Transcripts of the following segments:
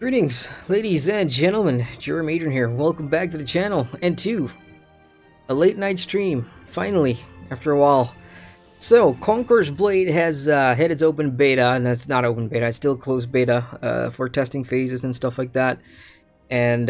Greetings, ladies and gentlemen. Adrian here. Welcome back to the channel and to a late night stream. Finally, after a while. So, Conqueror's Blade has had its open beta, and that's not open beta. It's still closed beta for testing phases and stuff like that. And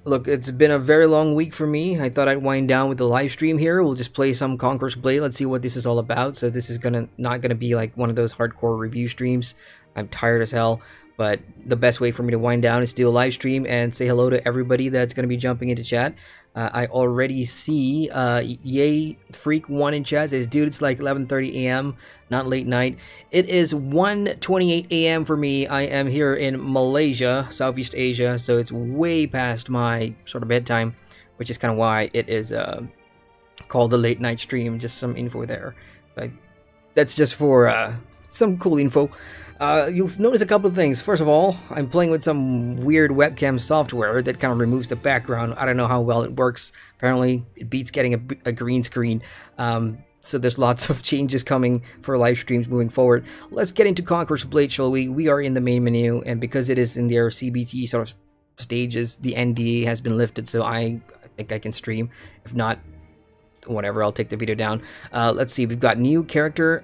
look, it's been a very long week for me. I thought I'd wind down with the live stream here. We'll just play some Conqueror's Blade. Let's see what this is all about. So this is not gonna be like one of those hardcore review streams. I'm tired as hell. But the best way for me to wind down is to do a live stream and say hello to everybody that's going to be jumping into chat. I already see Yay Freak 1 in chat says, dude, it's like 11:30 a.m., not late night. It is 1:28 a.m. for me. I am here in Malaysia, Southeast Asia, so it's way past my sort of bedtime, which is kind of why it is called the late night stream. Just some info there. But that's just for some cool info. You'll notice a couple of things. First of all, I'm playing with some weird webcam software that kind of removes the background. I don't know how well it works. Apparently, it beats getting a green screen. So there's lots of changes coming for live streams moving forward. Let's get into Conqueror's Blade, shall we? We are in the main menu, and because it is in their CBT sort of stages, the NDA has been lifted, so I think I can stream. If not, whatever, I'll take the video down. Let's see, we've got new character,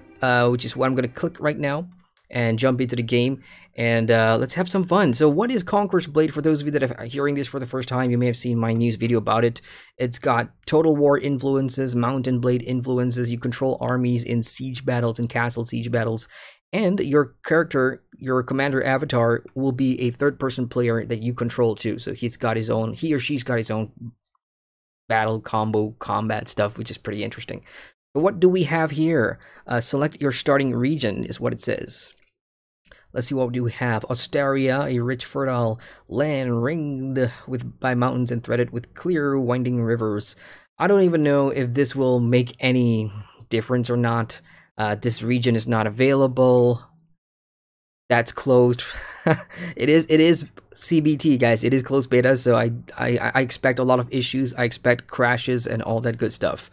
which is what I'm going to click right now and jump into the game, and let's have some fun. So what is Conqueror's Blade? For those of you that are hearing this for the first time, you may have seen my news video about it. It's got Total War influences, Mountain Blade influences. You control armies in siege battles and castle siege battles, and your character, your commander avatar, will be a third-person player that you control too. So he or she's got his own battle combo combat stuff, which is pretty interesting. But what do we have here? Select your starting region is what it says. Let's see, what do we have? Australia, a rich, fertile land ringed by mountains and threaded with clear, winding rivers. I don't even know if this will make any difference or not. This region is not available. That's closed. It is CBT, guys. It is closed beta, so I expect a lot of issues. I expect crashes and all that good stuff.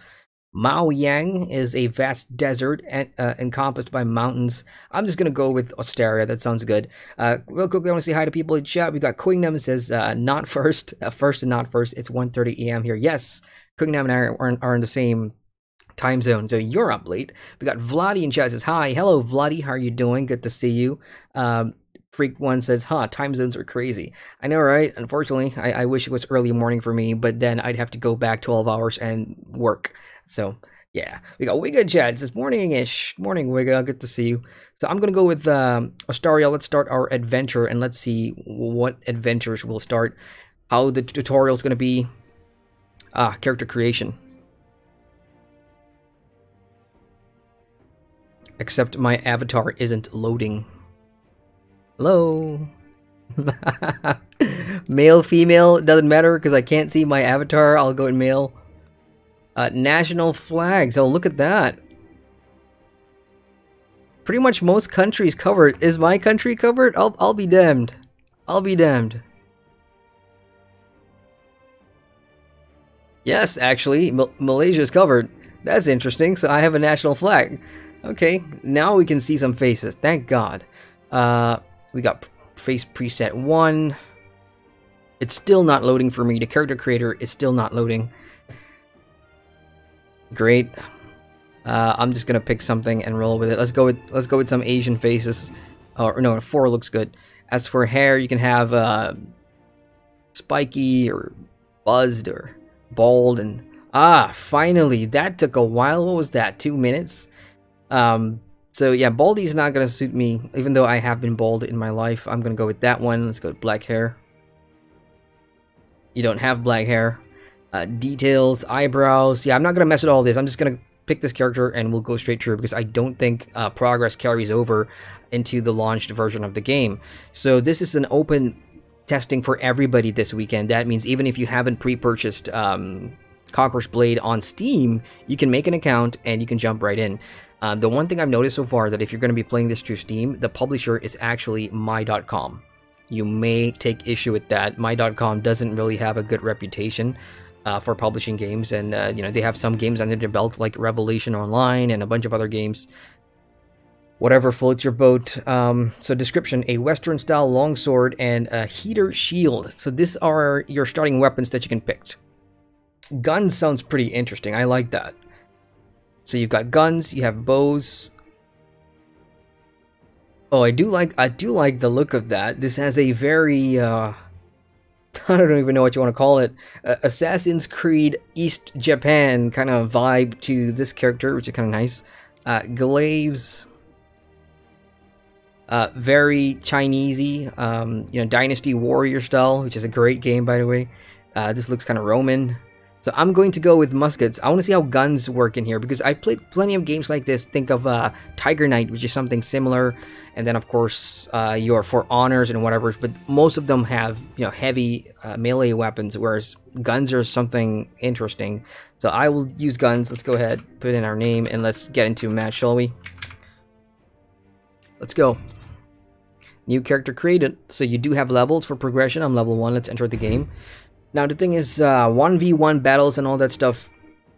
Mao Yang is a vast desert encompassed by mountains. I'm just going to go with Australia. That sounds good. Real quickly, I want to say hi to people in chat. We got Quingnam says, not first. First and not first. It's 1:30 a.m. here. Yes, Quingnam and I are in the same time zone, so you're up late. We got Vladdy in chat says, hi. Hello, Vladdy. How are you doing? Good to see you. Freak 1 says, huh, time zones are crazy. I know, right? Unfortunately, I wish it was early morning for me, but then I'd have to go back 12 hours and work. So, yeah. We got Wigga chat. It says, morning-ish. Morning, Wigga. Good to see you. So I'm going to go with Australia. Let's start our adventure, and let's see what adventures we'll start. How the tutorial's going to be. Character creation. Except my avatar isn't loading. Hello. Male, female, doesn't matter because I can't see my avatar. I'll go in male. National flags. Oh, look at that. Pretty much most countries covered. Is my country covered? I'll be damned. I'll be damned. Yes, actually, Malaysia is covered. That's interesting. So I have a national flag. Okay, now we can see some faces. Thank God. We got face preset 1. It's still not loading for me. The character creator is still not loading. Great. I'm just gonna pick something and roll with it. Let's go with some Asian faces. Or no, 4 looks good. As for hair, you can have spiky or buzzed or bald, and finally, that took a while. What was that? 2 minutes? So yeah, baldy's not gonna suit me, even though I have been bald in my life. I'm gonna go with that one. Let's go with black hair. You don't have black hair. Details, eyebrows. Yeah, I'm not gonna mess with all this. I'm just gonna pick this character and we'll go straight through because I don't think progress carries over into the launched version of the game. So this is an open testing for everybody this weekend. That means even if you haven't pre-purchased Conqueror's Blade on Steam, you can make an account and you can jump right in. The one thing I've noticed so far that if you're going to be playing this through Steam, the publisher is actually my.com. You may take issue with that. My.com doesn't really have a good reputation for publishing games, and you know, they have some games under their belt like Revelation Online and a bunch of other games. whatever floats your boat. So description, a Western style longsword and a heater shield. So these are your starting weapons that you can pick. Guns sounds pretty interesting. I like that. So you've got guns, you have bows. Oh, I do like the look of that. This has a very I don't even know what you want to call it. Assassin's Creed East Japan kind of vibe to this character, which is kind of nice. Glaives, very Chinesey, you know, Dynasty Warrior style, which is a great game, by the way. This looks kind of Roman. So I'm going to go with muskets. I want to see how guns work in here, because I've played plenty of games like this. Think of Tiger Knight, which is something similar, and then of course your For Honors and whatever. But most of them have, you know, heavy melee weapons, whereas guns are something interesting. So I will use guns. Let's go ahead, put in our name, and let's get into a match, shall we? Let's go. New character created. So you do have levels for progression. I'm level 1. Let's enter the game. Now, the thing is, 1v1 battles and all that stuff,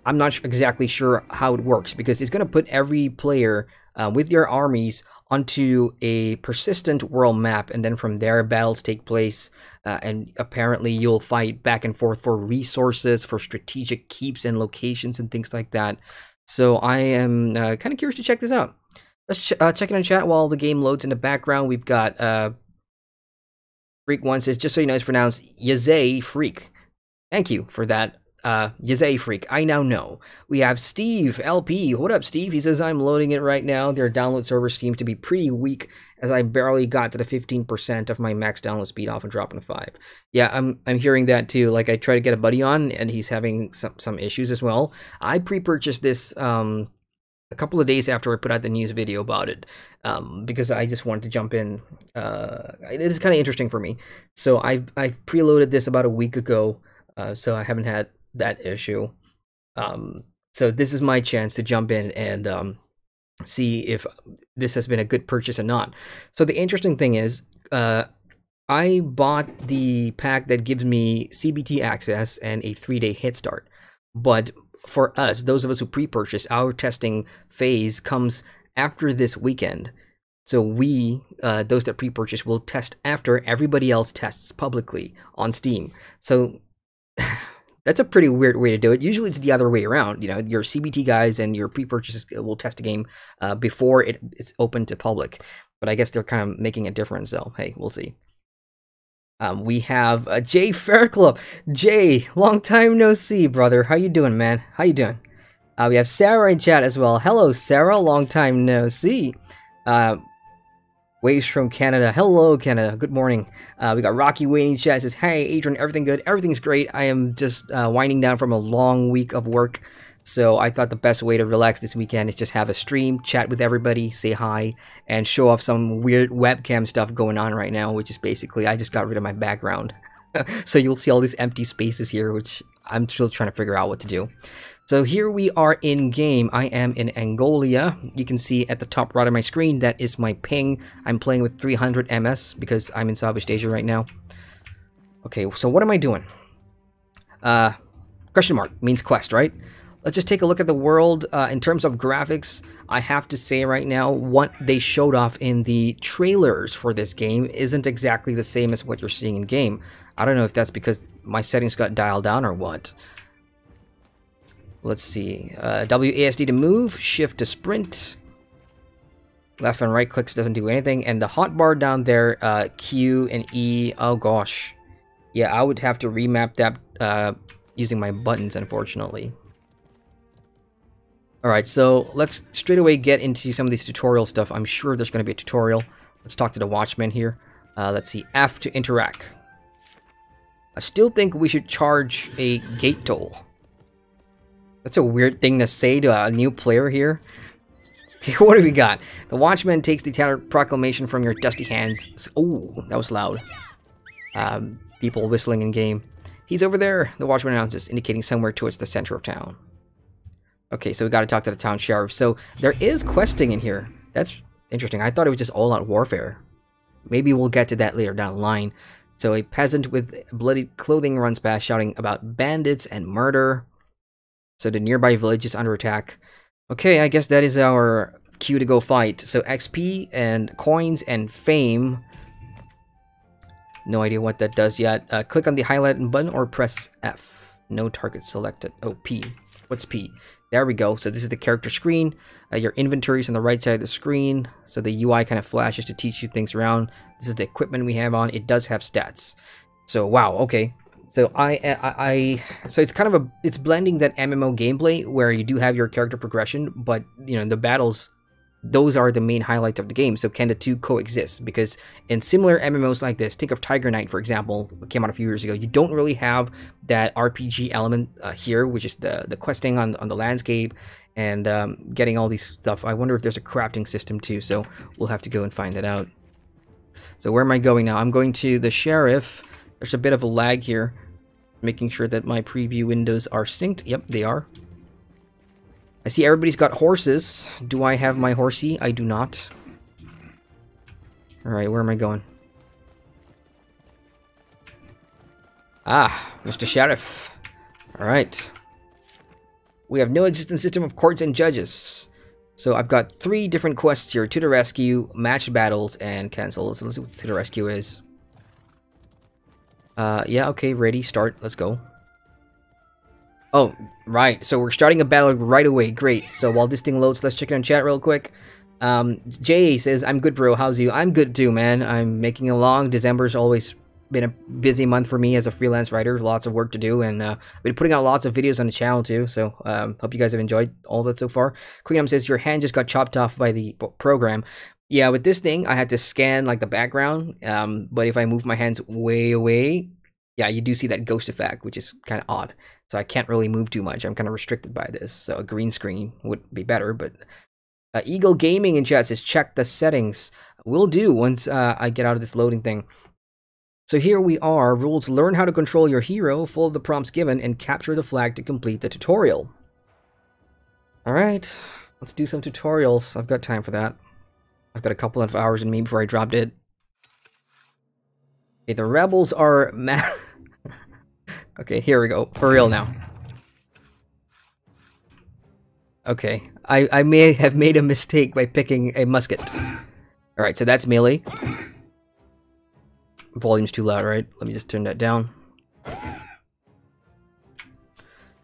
I'm not exactly sure how it works, because it's going to put every player with your armies onto a persistent world map, and then from there, battles take place, and apparently you'll fight back and forth for resources, for strategic keeps and locations and things like that. So I am kind of curious to check this out. Let's check it in chat while the game loads in the background. We've got... Freak One says, just so you know, it's pronounced Yazay Freak. Thank you for that. Yazay Freak. I now know. We have Steve LP. What up, Steve? He says, I'm loading it right now. Their download server seems to be pretty weak, as I barely got to the 15% of my max download speed off and dropping to 5. Yeah, I'm hearing that too. Like, I try to get a buddy on, and he's having some issues as well. I pre-purchased this a couple of days after I put out the news video about it, because I just wanted to jump in. It is kind of interesting for me. So I've preloaded this about a week ago, so I haven't had that issue. So this is my chance to jump in and see if this has been a good purchase or not. So the interesting thing is, I bought the pack that gives me CBT access and a 3-day head start, but for us, those of us who pre-purchase, our testing phase comes after this weekend. So we, those that pre-purchase, will test after everybody else tests publicly on Steam. So that's a pretty weird way to do it. Usually it's the other way around. You know, your CBT guys and your pre-purchase will test a game before it's open to public. But I guess they're kind of making a difference, so hey, we'll see. We have Jay Fairclub. Jay, long time no see, brother. How you doing, man? How you doing? We have Sarah in chat as well. Hello, Sarah. Long time no see. Waves from Canada. Hello, Canada. Good morning. We got Rocky waiting in chat. Says, hey, Adrian, everything good? Everything's great. I am just winding down from a long week of work. So I thought the best way to relax this weekend is just have a stream, chat with everybody, say hi, and show off some weird webcam stuff going on right now, which is basically, I just got rid of my background. So you'll see all these empty spaces here, which I'm still trying to figure out what to do. So here we are in game. I am in Angolia. You can see at the top right of my screen, that is my ping. I'm playing with 300 MS because I'm in Southeast Asia right now. Okay, so what am I doing? Question mark means quest, right? Let's just take a look at the world. In terms of graphics, I have to say right now, what they showed off in the trailers for this game isn't exactly the same as what you're seeing in game. I don't know if that's because my settings got dialed down or what. Let's see. WASD to move, shift to sprint. Left and right clicks doesn't do anything. And the hotbar down there, Q and E, oh gosh. Yeah, I would have to remap that using my buttons, unfortunately. Alright, so let's straight away get into some of these tutorial stuff. I'm sure there's going to be a tutorial. Let's talk to the watchman here. Let's see, F to interact. I still think we should charge a gate toll. That's a weird thing to say to a new player here. Okay, what do we got? The watchman takes the tattered proclamation from your dusty hands. Oh, that was loud. People whistling in game. He's over there, the watchman announces, indicating somewhere towards the center of town. Okay, so we got to talk to the town sheriff. So there is questing in here. That's interesting. I thought it was just all-out warfare. Maybe we'll get to that later down the line. So a peasant with bloody clothing runs past, shouting about bandits and murder. So the nearby village is under attack. Okay, I guess that is our Q to go fight. So XP and coins and fame. No idea what that does yet. Click on the highlight button or press F. No target selected. Oh, P. What's P? There we go. So this is the character screen. Your inventory is on the right side of the screen. So the UI kind of flashes to teach you things around. This is the equipment we have on. It does have stats. So wow, okay. So so it's kind of it's blending that MMO gameplay where you do have your character progression, but you know, the battles, those are the main highlights of the game. So can the two coexist? Because in similar MMOs like this, think of Tiger Knight, for example, it came out a few years ago. You don't really have that RPG element here, which is the questing on the landscape and getting all these stuff. I wonder if there's a crafting system too, so we'll have to go and find that out. So where am I going now? I'm going to the sheriff. There's a bit of a lag here. Making sure that my preview windows are synced. Yep, they are. I see everybody's got horses. Do I have my horsey? I do not. Alright, where am I going? Ah, Mr. Sheriff. Alright. We have no existing system of courts and judges. So I've got 3 different quests here. To the rescue, match battles, and cancel. So let's see what to the rescue is. Yeah, okay, ready, start, let's go. Oh, right, so we're starting a battle right away, great. So while this thing loads, let's check it on chat real quick. Jay says, I'm good, bro, how's you? I'm good too, man. I'm making along. December's always been a busy month for me as a freelance writer, lots of work to do, and I've been putting out lots of videos on the channel too, so hope you guys have enjoyed all that so far. Queenam says, your hand just got chopped off by the program. Yeah, with this thing, I had to scan like the background, but if I move my hands way away, yeah, you do see that ghost effect, which is kind of odd. So I can't really move too much. I'm kind of restricted by this. So a green screen would be better, but Eagle Gaming in chat says, check the settings. Will do once I get out of this loading thing. So here we are. Rules: learn how to control your hero, follow the prompts given, and capture the flag to complete the tutorial. All right, let's do some tutorials. I've got time for that. I've got a couple of hours in me before I drop dead. Okay, the rebels are okay, here we go. For real now. Okay, I may have made a mistake by picking a musket. Alright, so that's melee. Volume's too loud, right? Let me just turn that down.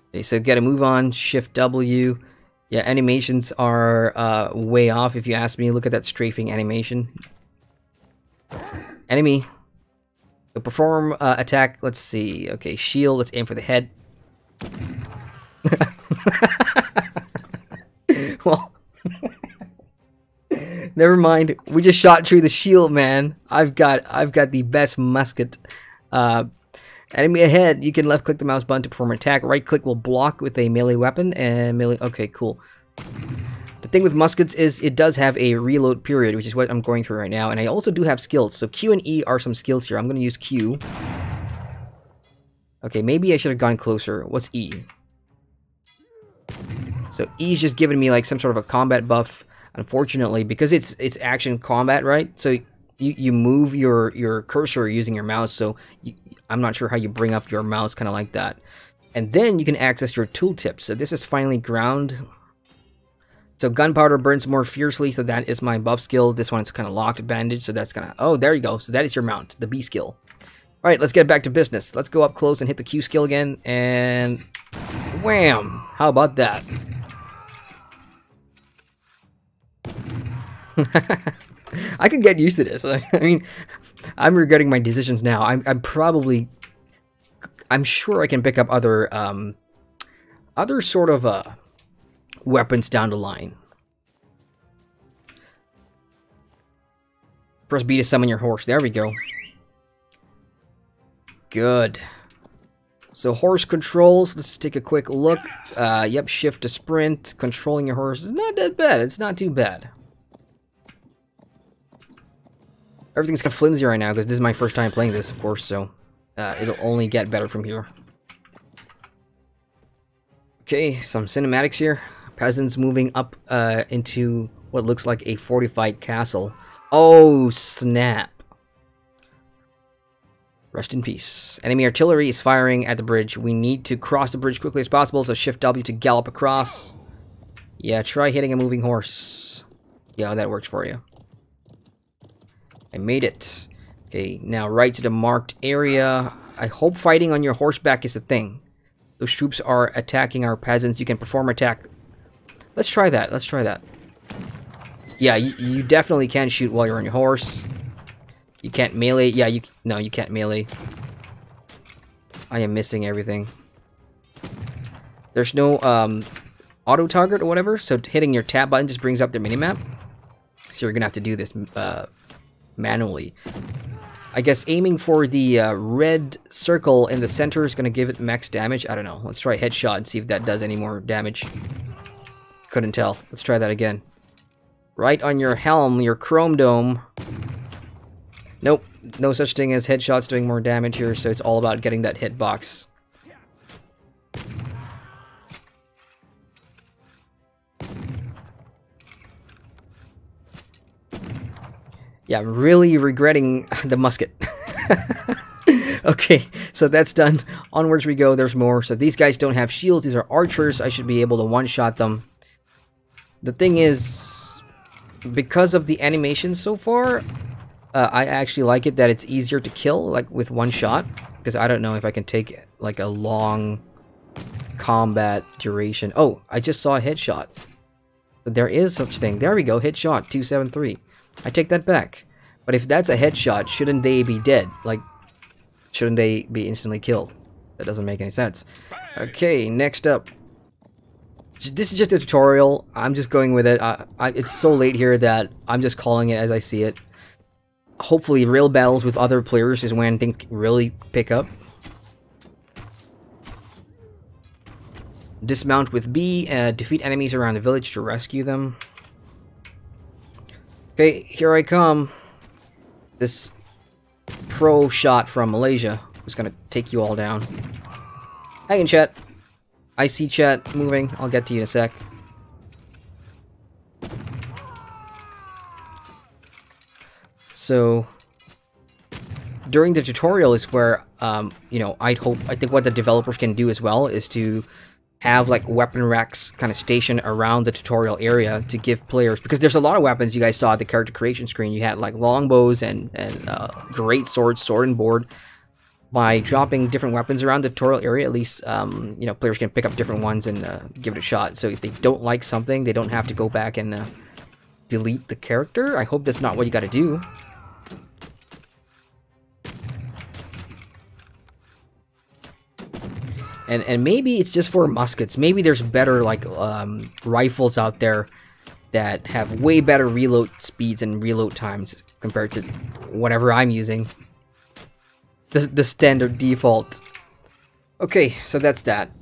Okay, so gotta move on. Shift W. Yeah, animations are way off if you ask me. Look at that strafing animation. Enemy. So perform attack. Let's see. Okay, shield. Let's aim for the head. Well, never mind. We just shot through the shield, man. I've got the best musket. Enemy ahead. You can left click the mouse button to perform an attack. Right click will block with a melee weapon and melee. Okay, cool. The thing with muskets is it does have a reload period, which is what I'm going through right now. And I also do have skills. So Q and E are some skills here. I'm going to use Q. Okay, maybe I should have gone closer. What's E? So E's just giving me like some sort of a combat buff. Unfortunately, because it's action combat, right? So you move your cursor using your mouse. So I'm not sure how you bring up your mouse kind of like that. And then you can access your tooltips. So this is finally ground. So gunpowder burns more fiercely, so that is my buff skill. This one's kind of locked, bandage, so that's kind of... Oh, there you go. So that is your mount, the B skill. All right, let's get back to business. Let's go up close and hit the Q skill again, and wham! How about that? I could get used to this. I mean, I'm regretting my decisions now. I'm sure I can pick up other sort of weapons down the line. Press B to summon your horse. There we go. Good. So horse controls. Let's take a quick look. Yep, shift to sprint. Controlling your horse is not that bad. It's not too bad. Everything's kind of flimsy right now because this is my first time playing this, of course, so it'll only get better from here. Okay, some cinematics here. Peasants moving up into what looks like a fortified castle. Oh, snap. Rest in peace. Enemy artillery is firing at the bridge. We need to cross the bridge quickly as possible, so shift W to gallop across. Yeah, try hitting a moving horse. Yeah, that works for you. I made it. Okay, now right to the marked area. I hope fighting on your horseback is a thing. Those troops are attacking our peasants. You can perform attack. Let's try that. Let's try that. Yeah, you definitely can shoot while you're on your horse. You can't melee. Yeah, no, you can't melee. I am missing everything. There's no auto target or whatever, so hitting your tab button just brings up the minimap. So you're gonna have to do this manually. I guess aiming for the red circle in the center is gonna give it max damage. I don't know. Let's try headshot and see if that does any more damage. Couldn't tell. Let's try that again. Right on your helm, your chrome dome. Nope. No such thing as headshots doing more damage here, so it's all about getting that hitbox. Yeah, I'm really regretting the musket. Okay, so that's done. Onwards we go. There's more. So these guys don't have shields. These are archers. I should be able to one-shot them. The thing is, because of the animation so far, I actually like it that it's easier to kill, like, with one shot. Because I don't know if I can take, like, a long combat duration. Oh, I just saw a headshot. There is such thing. There we go, headshot, 273. I take that back. But if that's a headshot, shouldn't they be dead? Like, shouldn't they be instantly killed? That doesn't make any sense. Okay, next up. This is just a tutorial. I'm just going with it. It's so late here that I'm just calling it as I see it. Hopefully, real battles with other players is when things really pick up. Dismount with B. Defeat enemies around the village to rescue them. Okay, here I come. This pro shot from Malaysia who's gonna take you all down. Hang in, chat. I see chat moving. I'll get to you in a sec. So during the tutorial is where you know, I think what the developers can do as well is to have like weapon racks kind of stationed around the tutorial area to give players, because there's a lot of weapons you guys saw at the character creation screen. You had like longbows and great swords, sword and board. By dropping different weapons around the tutorial area, at least you know, players can pick up different ones and give it a shot. So if they don't like something, they don't have to go back and delete the character. I hope that's not what you got to do. And maybe it's just for muskets. Maybe there's better like rifles out there that have way better reload speeds and reload times compared to whatever I'm using. The standard default. Okay, so that's that.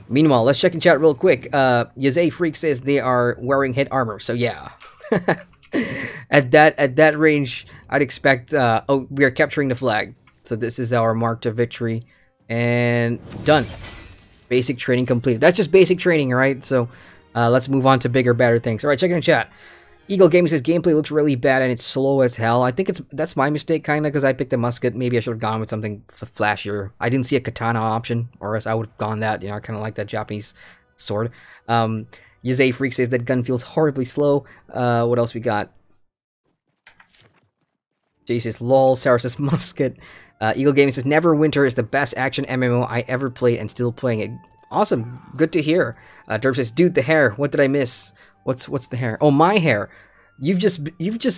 Meanwhile, let's check in chat real quick. Yazay Freak says they are wearing head armor. So yeah, at that range, I'd expect. Oh, we are capturing the flag. So this is our mark to victory, and done. Basic training completed. That's just basic training, right? So let's move on to bigger, better things. All right, check in chat. Eagle Gaming says gameplay looks really bad and it's slow as hell. I think that's my mistake, kind of, because I picked a musket. Maybe I should have gone with something flashier. I didn't see a katana option, or else I would have gone that. You know, I kind of like that Japanese sword. Yazay Freak says that gun feels horribly slow. What else we got? Jay says lol. Sarah says musket. Eagle Gaming says Neverwinter is the best action MMO I ever played and still playing it. Awesome. Good to hear. Derp says, dude, the hair. What did I miss? What's the hair? Oh, my hair. You've just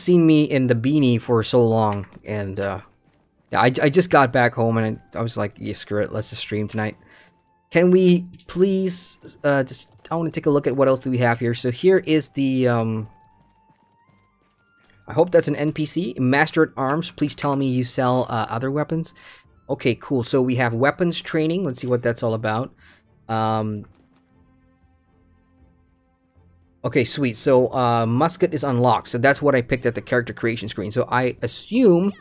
seen me in the beanie for so long, and yeah, I just got back home and I was like, yeah, screw it, let's just stream tonight. Can we please I want to take a look at what else do we have here. So here is the I hope that's an NPC. Master at Arms. Please tell me you sell other weapons. Okay, cool. So we have weapons training. Let's see what that's all about. Okay, sweet. So, musket is unlocked. So that's what I picked at the character creation screen. So I assume,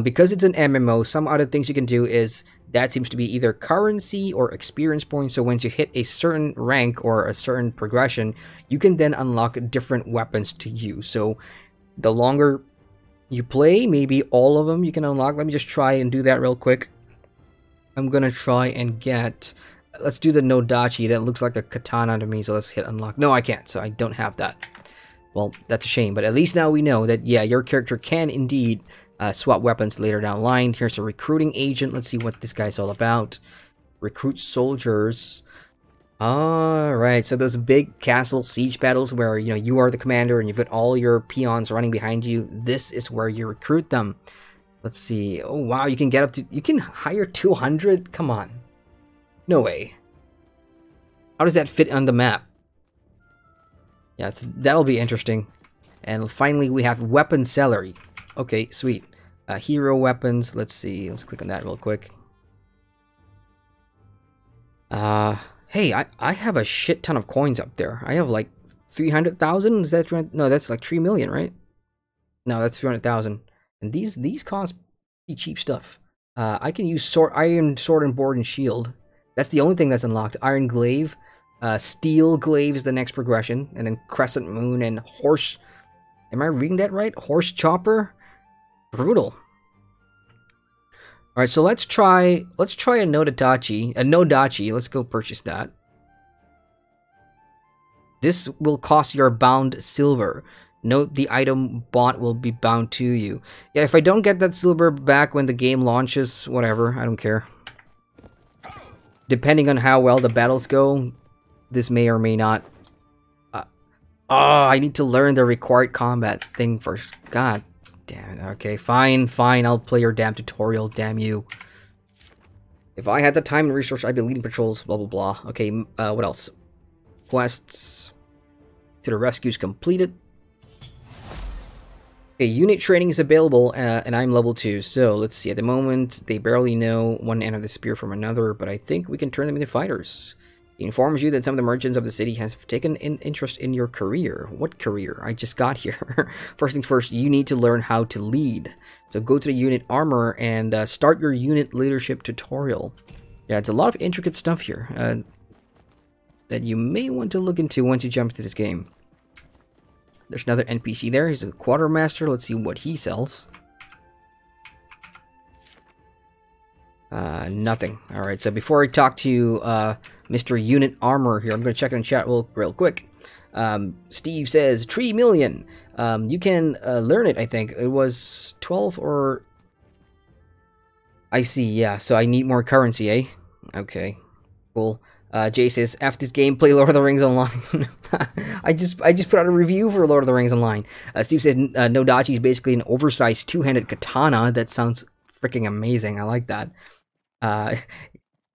because it's an MMO, some other things you can do is, that seems to be either currency or experience points. So once you hit a certain rank or a certain progression, you can then unlock different weapons to use. So the longer you play, maybe all of them you can unlock. Let me just try and do that real quick. I'm gonna try and get... Let's do the Nodachi. That looks like a katana to me, so let's hit unlock. No, I can't, so I don't have that. well, that's a shame. But at least now we know that, yeah, your character can indeed swap weapons later down the line. Here's a recruiting agent. Let's see what this guy's all about. Recruit soldiers. Alright, so those big castle siege battles where, you know, you are the commander and you've got all your peons running behind you. This is where you recruit them. Let's see. Oh, wow, you can get up to... You can hire 200? Come on. No way. How does that fit on the map? Yeah, that'll be interesting. And finally, we have weapon celery. Okay, sweet. Hero weapons. Let's see. Let's click on that real quick. Hey, I have a shit ton of coins up there. I have like 300,000. Is that right? No, that's like 3 million, right? No, that's 300,000. And these cost pretty cheap stuff. I can use iron sword and board and shield. That's the only thing that's unlocked. Iron glaive, steel glaive is the next progression, and then crescent moon and horse. Am I reading that right? Horse chopper. Brutal. All right, so let's try a Nodachi. Let's go purchase that. This will cost your bound silver. Note the item bought will be bound to you. Yeah, if I don't get that silver back when the game launches, whatever, I don't care. Depending on how well the battles go, this may or may not. I need to learn the required combat thing first. God damn it. Okay, fine. I'll play your damn tutorial, damn you. If I had the time and resource, I'd be leading patrols, blah, blah, blah. Okay, what else? Quests to the rescues completed. Okay, unit training is available, and I'm level 2, so let's see. At the moment, they barely know one end of the spear from another, but I think we can turn them into fighters. He informs you that some of the merchants of the city have taken an interest in your career. What career? I just got here. First things first, you need to learn how to lead. So go to the unit armor and start your unit leadership tutorial. Yeah, it's a lot of intricate stuff here that you may want to look into once you jump into this game. There's another NPC there. He's a quartermaster. Let's see what he sells. Nothing. Alright, so before I talk to Mr. Unit Armor here, I'm going to check in chat real quick. Steve says, 3 million. You can learn it, I think. It was 12 or... I see, yeah. So I need more currency, eh? Okay, cool. Jay says, after this game, play Lord of the Rings Online. I just put out a review for Lord of the Rings Online. Steve says, Nodachi is basically an oversized two-handed katana. That sounds freaking amazing. I like that.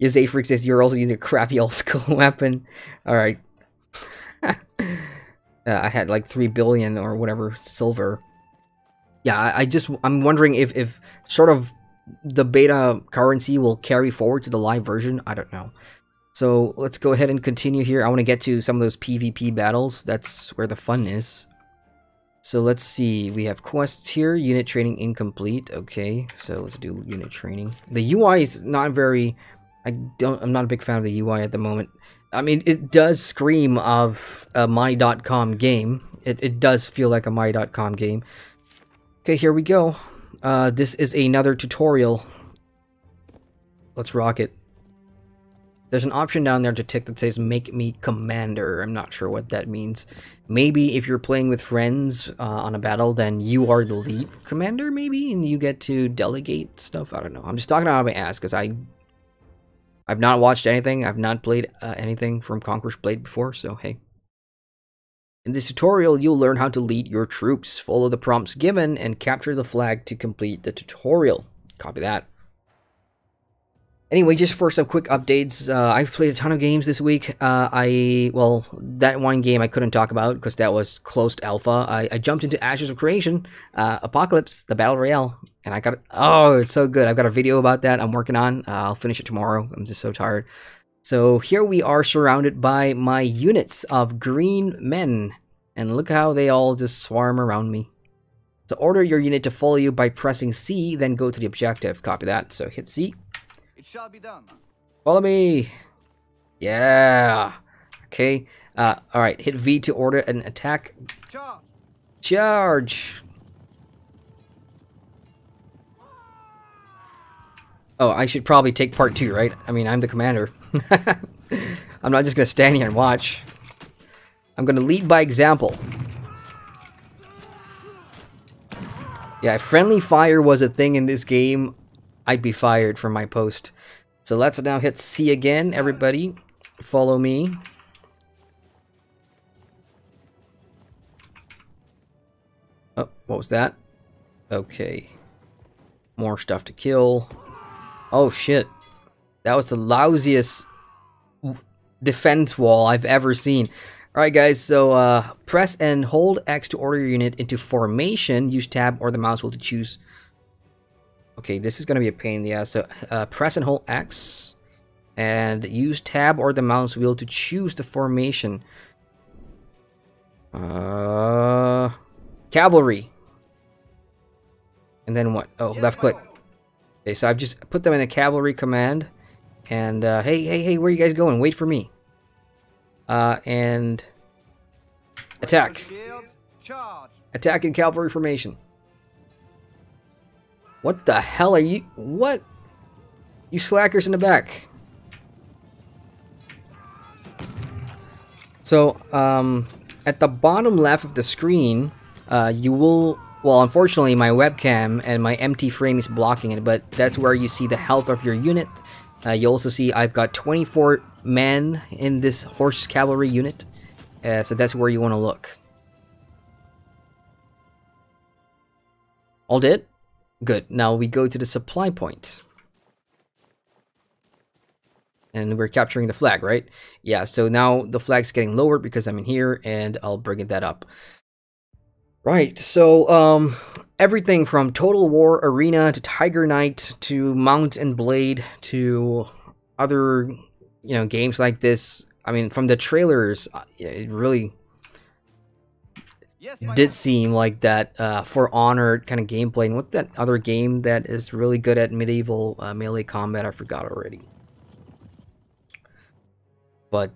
Yazafreak says, you're also using a crappy old school weapon. Alright. I had like 3 billion or whatever silver. Yeah, I'm wondering if sort of the beta currency will carry forward to the live version. I don't know. So let's go ahead and continue here. I want to get to some of those PvP battles. That's where the fun is. So let's see. We have quests here. Unit training incomplete. Okay, so let's do unit training. The UI is not very... I'm not a big fan of the UI at the moment. I mean, it does scream of a my.com game. It does feel like a my.com game. Okay, here we go. This is another tutorial. Let's rock it. There's an option down there to tick that says make me commander. I'm not sure what that means. Maybe if you're playing with friends on a battle, then you are the lead commander, maybe, and you get to delegate stuff. I don't know. I'm just talking out of my ass because I've not watched anything. I've not played anything from Conqueror's Blade before, so hey. In this tutorial, you'll learn how to lead your troops. Follow the prompts given and capture the flag to complete the tutorial. Copy that. Anyway, just for some quick updates, I've played a ton of games this week. Well, that one game I couldn't talk about because that was closed alpha. I jumped into Ashes of Creation, Apocalypse, the Battle Royale, and I got it. Oh, it's so good. I've got a video about that I'm working on. I'll finish it tomorrow. I'm just so tired. So here we are surrounded by my units of green men, and look how they all just swarm around me. So order your unit to follow you by pressing C, then go to the objective. Copy that. So hit C. It shall be done. Follow me. Yeah. Okay. Alright. Hit V to order an attack. Charge. Charge. Oh, I should probably take part 2, right? I mean, I'm the commander. I'm not just going to stand here and watch. I'm going to lead by example. Yeah, if friendly fire was a thing in this game, I'd be fired from my post. So let's now hit C again, everybody. Follow me. Oh, what was that? Okay. More stuff to kill. Oh, shit. That was the lousiest defense wall I've ever seen. Alright, guys, so press and hold X to order your unit into formation. Use tab or the mouse wheel to choose. Okay, this is going to be a pain in the ass. So press and hold X and use tab or the mouse wheel to choose the formation. Cavalry. And then what? Oh, left click. Okay, so I've just put them in a cavalry command. And, hey, where are you guys going? Wait for me. And attack. Attack in cavalry formation. What the hell are you? What? You slackers in the back. So, at the bottom left of the screen, you will... Well, unfortunately, my webcam and my empty frame is blocking it, but that's where you see the health of your unit. You also see I've got 24 men in this horse cavalry unit, so that's where you want to look. All dead? Good. Now we go to the supply point. And we're capturing the flag, right? Yeah, so now the flag's getting lowered because I'm in here, and I'll bring that up. Right, so everything from Total War Arena to Tiger Knight to Mount and Blade to other, you know, games like this. I mean, from the trailers, it really did seem like that For Honor kind of gameplay. And what's that other game that is really good at medieval melee combat? I forgot already. But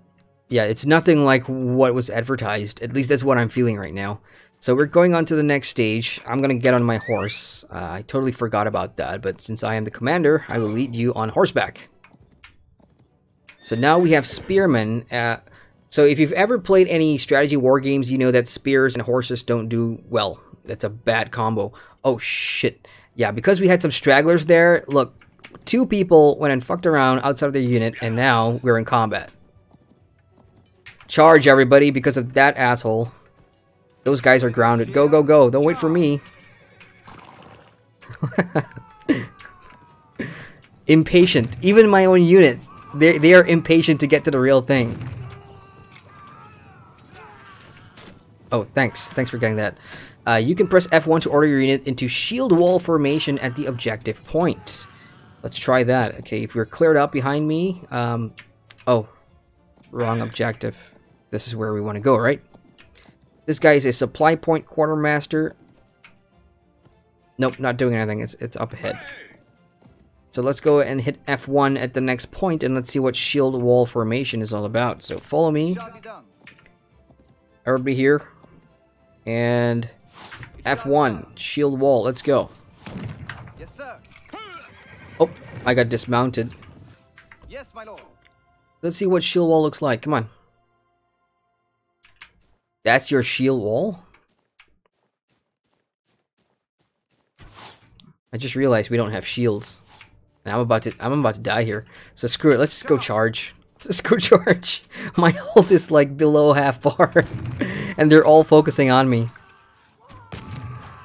yeah, it's nothing like what was advertised. At least that's what I'm feeling right now. So we're going on to the next stage. I'm going to get on my horse. I totally forgot about that, but since I am the commander, I will lead you on horseback. So now we have spearmen. So if you've ever played any strategy war games, you know that spears and horses don't do well. That's a bad combo. Oh, shit. Yeah, because we had some stragglers there. Look, 2 people went and fucked around outside of their unit, and now we're in combat. Charge, everybody, because of that asshole. Those guys are grounded. Go, go, go. Don't wait for me. Impatient. Even my own units. They are impatient to get to the real thing. Oh, thanks. Thanks for getting that. You can press F1 to order your unit into shield wall formation at the objective point. Let's try that. Okay, if you're cleared out behind me... oh. Wrong objective. This is where we want to go, right? This guy is a supply point quartermaster. Nope, not doing anything. It's up ahead. So let's go and hit F1 at the next point, and let's see what shield wall formation is all about. So follow me. Everybody here. And F1, shield wall. Let's go. Yes, sir. Oh, I got dismounted. Yes, my lord. Let's see what shield wall looks like. Come on. That's your shield wall? I just realized we don't have shields. And I'm about to die here. So screw it, let's just go charge. Let's go charge. My health is like below half bar. And they're all focusing on me.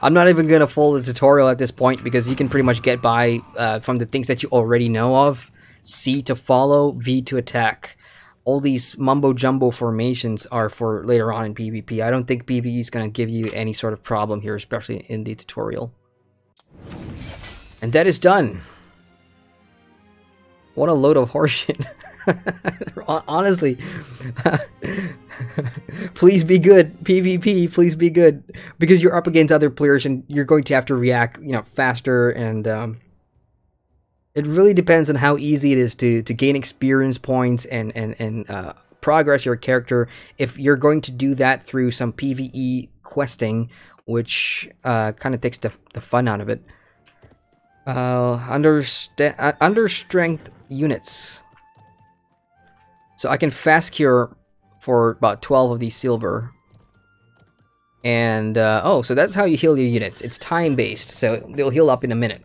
I'm not even gonna follow the tutorial at this point because you can pretty much get by from the things that you already know of. C to follow, V to attack. All these mumbo-jumbo formations are for later on in PvP. I don't think PvE is going to give you any sort of problem here, especially in the tutorial. And that is done. What a load of horseshit. Honestly. Please be good. PvP, please be good. Because you're up against other players and you're going to have to react, you know, faster and... It really depends on how easy it is to gain experience points and progress your character. If you're going to do that through some PvE questing, which kind of takes the fun out of it. Under strength units. So I can fast cure for about 12 of these silver. And, oh, so that's how you heal your units. It's time-based, so they'll heal up in a minute.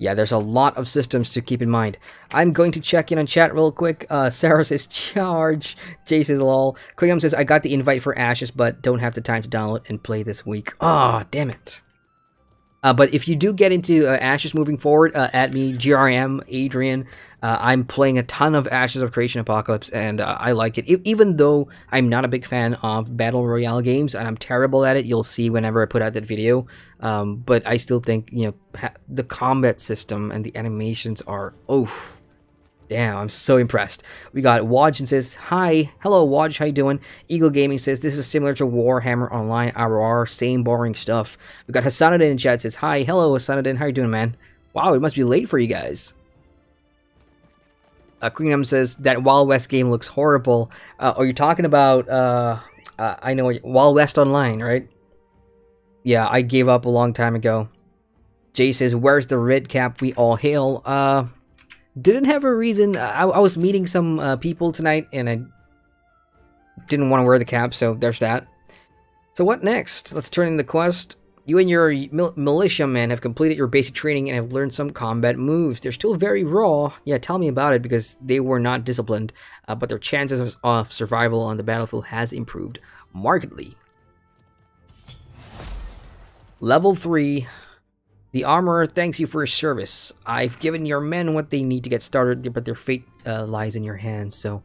Yeah, there's a lot of systems to keep in mind. I'm going to check in on chat real quick. Sarah says, charge. Jay says, lol. Quigum says, I got the invite for Ashes, but don't have the time to download and play this week. Ah, damn it. But if you do get into Ashes moving forward, at me, GRM, Adrian, I'm playing a ton of Ashes of Creation Apocalypse, and I like it. Even though I'm not a big fan of Battle Royale games, and I'm terrible at it, you'll see whenever I put out that video. But I still think, you know, the combat system and the animations are, oh, damn, I'm so impressed. We got Wodge and says, hi. Hello, Wodge. How you doing? Eagle Gaming says, this is similar to Warhammer Online, RR, same boring stuff. We got Hasanadin in chat says, hi. Hello, Hasanadin. How you doing, man? Wow, it must be late for you guys. Queenham says, that Wild West game looks horrible. Are you talking about, I know, Wild West Online, right? Yeah, I gave up a long time ago. Jay says, where's the red cap we all hail? Didn't have a reason. I was meeting some people tonight, and I didn't want to wear the cap, so there's that. So what next? Let's turn in the quest. You and your militiamen have completed your basic training and have learned some combat moves. They're still very raw. Yeah, tell me about it, because they were not disciplined, but their chances of survival on the battlefield has improved markedly. Level 3. The armorer thanks you for your service. I've given your men what they need to get started, but their fate lies in your hands, so...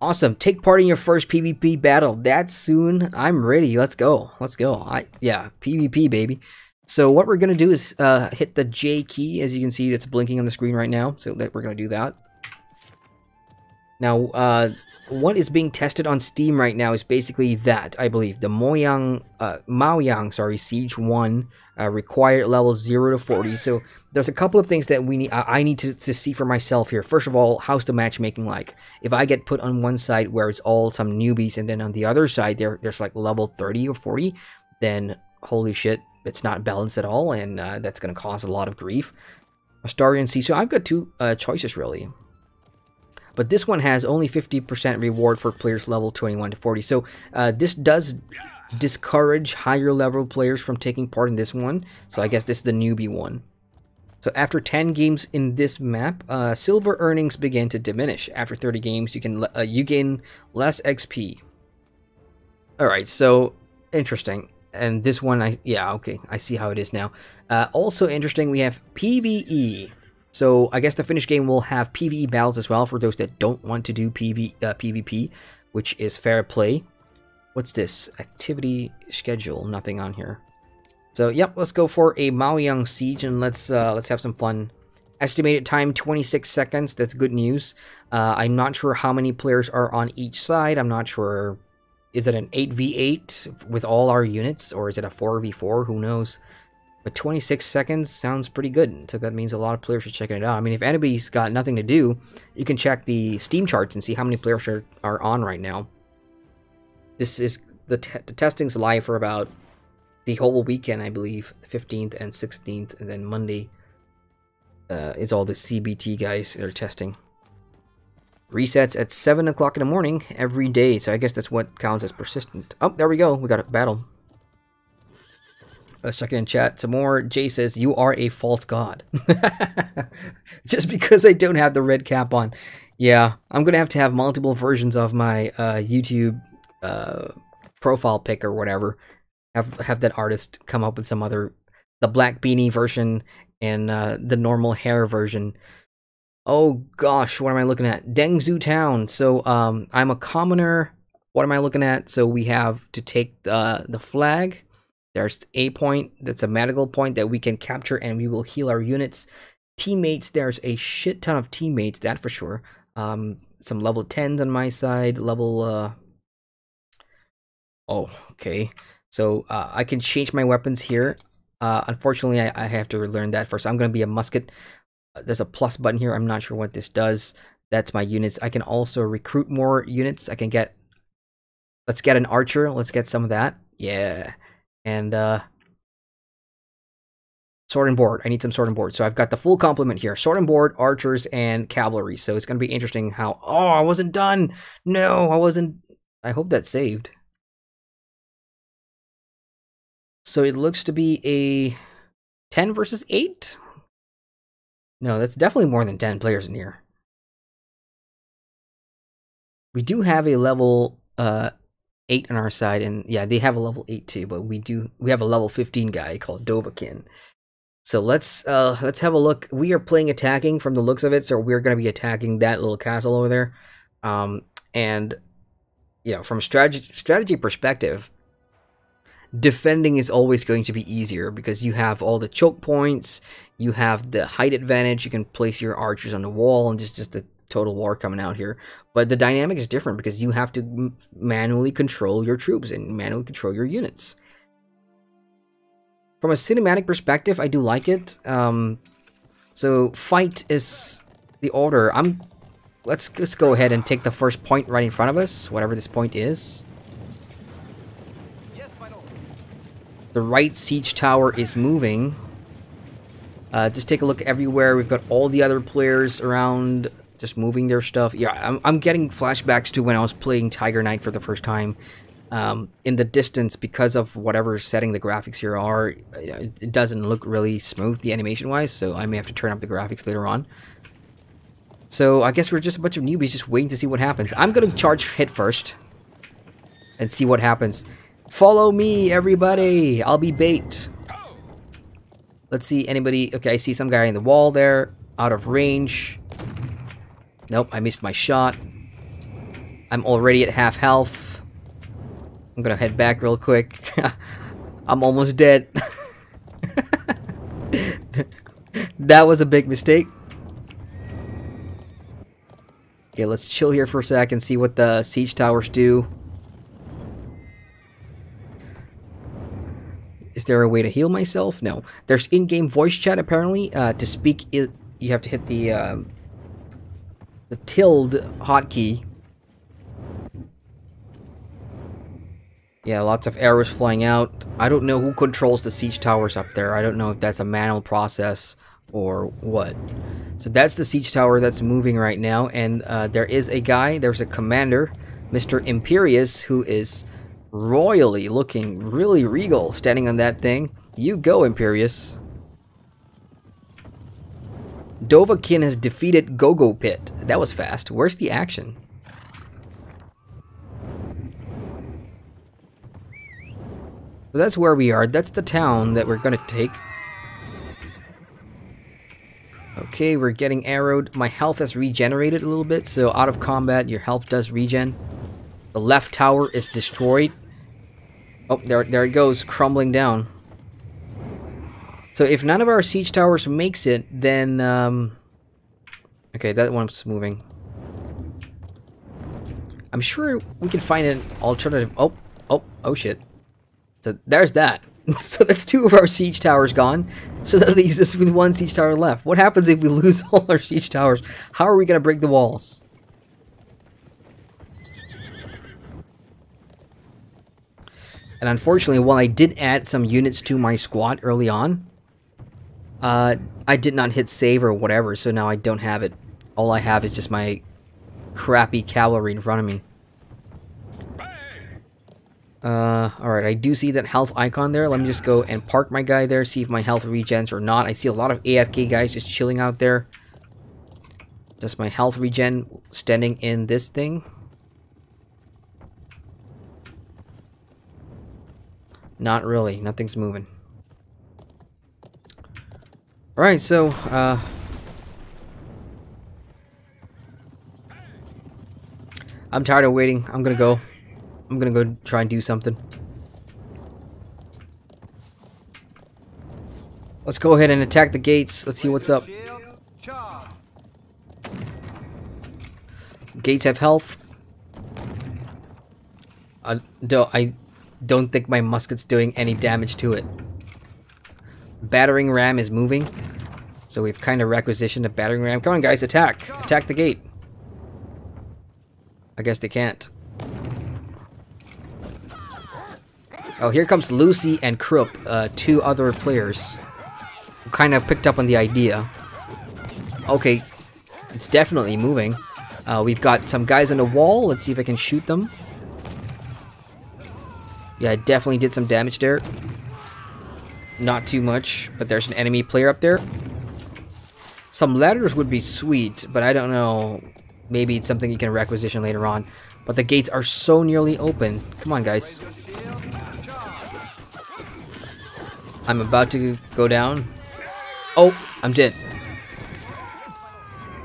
Awesome. Take part in your first PvP battle. That's soon. I'm ready. Let's go. Let's go. Yeah, PvP, baby. So what we're going to do is hit the J key. As you can see, it's blinking on the screen right now, so that we're going to do that. Now, what is being tested on Steam right now is basically that, I believe. The Maoyang, Siege 1, required level 0 to 40. So there's a couple of things that I need to see for myself here. First of all, how's the matchmaking like? If I get put on one side where it's all some newbies, and then on the other side there's like level 30 or 40, then holy shit, it's not balanced at all, and that's going to cause a lot of grief. Astarian Sea. So I've got two choices, really. But this one has only 50% reward for players level 21 to 40. So this does discourage higher level players from taking part in this one. So I guess this is the newbie one. So after 10 games in this map, silver earnings begin to diminish. After 30 games, you gain less XP. Alright, so interesting. And this one, yeah, okay, I see how it is now. Also interesting, we have PvE. So I guess the finished game will have PvE battles as well for those that don't want to do PvP, which is fair play. What's this? Activity schedule. Nothing on here. So yep, let's go for a Maoyang Siege, and let's have some fun. Estimated time 26 seconds. That's good news. I'm not sure how many players are on each side. I'm not sure. Is it an 8v8 with all our units, or is it a 4v4? Who knows? But 26 seconds sounds pretty good, so that means a lot of players are checking it out. I mean, if anybody's got nothing to do, you can check the Steam charts and see how many players are on right now. This is the testing's live for about the whole weekend, I believe, 15th and 16th, and then Monday is all the CBT guys that are testing. Resets at 7 o'clock in the morning every day, so I guess that's what counts as persistent. Oh, there we go. We got a battle. Let's check it in chat some more. Jay says, you are a false god. Just because I don't have the red cap on. Yeah, I'm going to have multiple versions of my YouTube profile pic or whatever. Have that artist come up with some other... The black beanie version and the normal hair version. Oh gosh, what am I looking at? Dengzhou Town. So I'm a commoner. What am I looking at? So we have to take the flag. There's a point, that's a medical point that we can capture, and we will heal our units. Teammates, there's a shit ton of teammates, that for sure. Some level 10s on my side, level... Oh, okay. So I can change my weapons here. Unfortunately, I have to learn that first. I'm going to be a musket. There's a plus button here. I'm not sure what this does. That's my units. I can also recruit more units. I can get... Let's get an archer. Let's get some of that. Yeah. And sword and board. I need some sword and board. So I've got the full complement here. Sword and board, archers, and cavalry. So it's going to be interesting how... Oh, I wasn't done! No, I wasn't... I hope that saved. So it looks to be a 10 versus 8? No, that's definitely more than 10 players in here. We do have a level 8 on our side, and yeah, they have a level 8 too, but we have a level 15 guy called Dovahkin. So let's have a look. We are playing attacking from the looks of it, so we're going to be attacking that little castle over there. And you know, from a strategy perspective, defending is always going to be easier because you have all the choke points, you have the height advantage, you can place your archers on the wall, and just the total war coming out here. But the dynamic is different because you have to manually control your troops and manually control your units. From a cinematic perspective, I do like it. So fight is the order. Let's go ahead and take the first point right in front of us, whatever this point is. Yes, my lord. The right siege tower is moving. Just take a look everywhere. We've got all the other players around, just moving their stuff. Yeah, I'm getting flashbacks to when I was playing Tiger Knight for the first time. In the distance, because of whatever setting the graphics here are, it doesn't look really smooth, the animation-wise, so I may have to turn up the graphics later on. So I guess we're just a bunch of newbies just waiting to see what happens. I'm going to charge hit first and see what happens. Follow me, everybody! I'll be bait. Let's see, anybody... Okay, I see some guy in the wall there, out of range. Nope, I missed my shot. I'm already at half health. I'm gonna head back real quick. I'm almost dead. That was a big mistake. Okay, let's chill here for a sec and see what the siege towers do. Is there a way to heal myself? No. There's in-game voice chat apparently. To speak, you have to hit the tilde hotkey. Yeah, lots of arrows flying out. I don't know who controls the siege towers up there. I don't know if that's a manual process or what. So that's the siege tower that's moving right now. And there is a guy, there's a commander, Mr. Imperious, who is royally looking really regal standing on that thing. You go, Imperious. Dovahkin has defeated Gogo Pit. That was fast. Where's the action? So that's where we are. That's the town that we're going to take. Okay, we're getting arrowed. My health has regenerated a little bit, so out of combat, your health does regen. The left tower is destroyed. Oh, there it goes, crumbling down. So if none of our siege towers makes it, then... Okay, that one's moving. I'm sure we can find an alternative... Oh shit. So there's that. So that's 2 of our siege towers gone. So that leaves us with 1 siege tower left. What happens if we lose all our siege towers? How are we going to break the walls? And unfortunately, while I did add some units to my squad early on, I did not hit save or whatever, so now I don't have it. All I have is just my crappy cavalry in front of me. Alright, I do see that health icon there. Let me just go and park my guy there, see if my health regens or not. I see a lot of AFK guys just chilling out there. Does my health regen standing in this thing? Not really, nothing's moving. Alright, so, I'm tired of waiting. I'm gonna go try and do something. Let's go ahead and attack the gates. Let's see what's up. Gates have health. I don't think my musket's doing any damage to it. Battering ram is moving. So we've kind of requisitioned a battering ram. Come on, guys, attack! Attack the gate. I guess they can't. Oh, here comes Lucy and Krupp, 2 other players who kind of picked up on the idea. Okay, it's definitely moving. We've got some guys on the wall. Let's see if I can shoot them. Yeah, I definitely did some damage there. not too much, but there's an enemy player up there. Some ladders would be sweet, but I don't know. Maybe it's something you can requisition later on. But the gates are so nearly open. Come on, guys. I'm about to go down. Oh, I'm dead.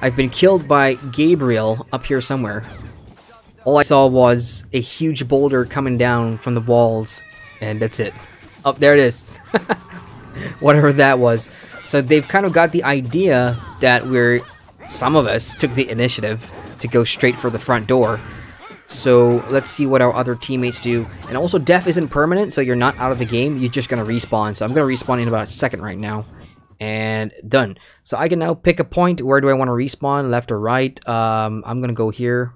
I've been killed by Gabriel up here somewhere. All I saw was a huge boulder coming down from the walls, and that's it. Oh, there it is. Whatever that was. So they've kind of got the idea that some of us took the initiative to go straight for the front door. So let's see what our other teammates do. And also, death isn't permanent, so you're not out of the game. You're just going to respawn. So I'm going to respawn in about a second right now. And done. So I can now pick a point. Where do I want to respawn? Left or right? I'm going to go here.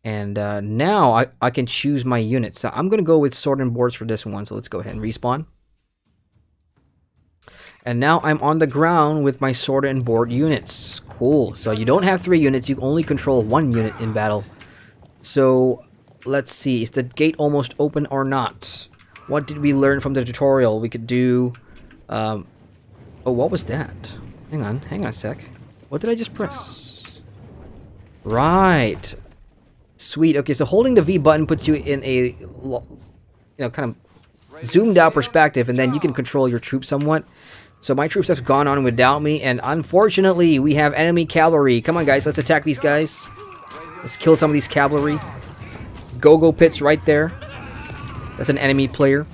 And now I can choose my unit. So I'm going to go with sword and boards for this one. So let's go ahead and respawn. And now I'm on the ground with my sword and board units. Cool. So you don't have 3 units. You only control 1 unit in battle. So let's see. Is the gate almost open or not? What did we learn from the tutorial? We could do... oh, what was that? Hang on a sec. What did I just press? Right. Sweet. Okay, so holding the V button puts you in a, kind of zoomed out perspective, and then you can control your troops somewhat. So my troops have gone on without me, and unfortunately, we have enemy cavalry. Come on, guys, let's attack these guys. Let's kill some of these cavalry. Go-go pits right there. That's an enemy player.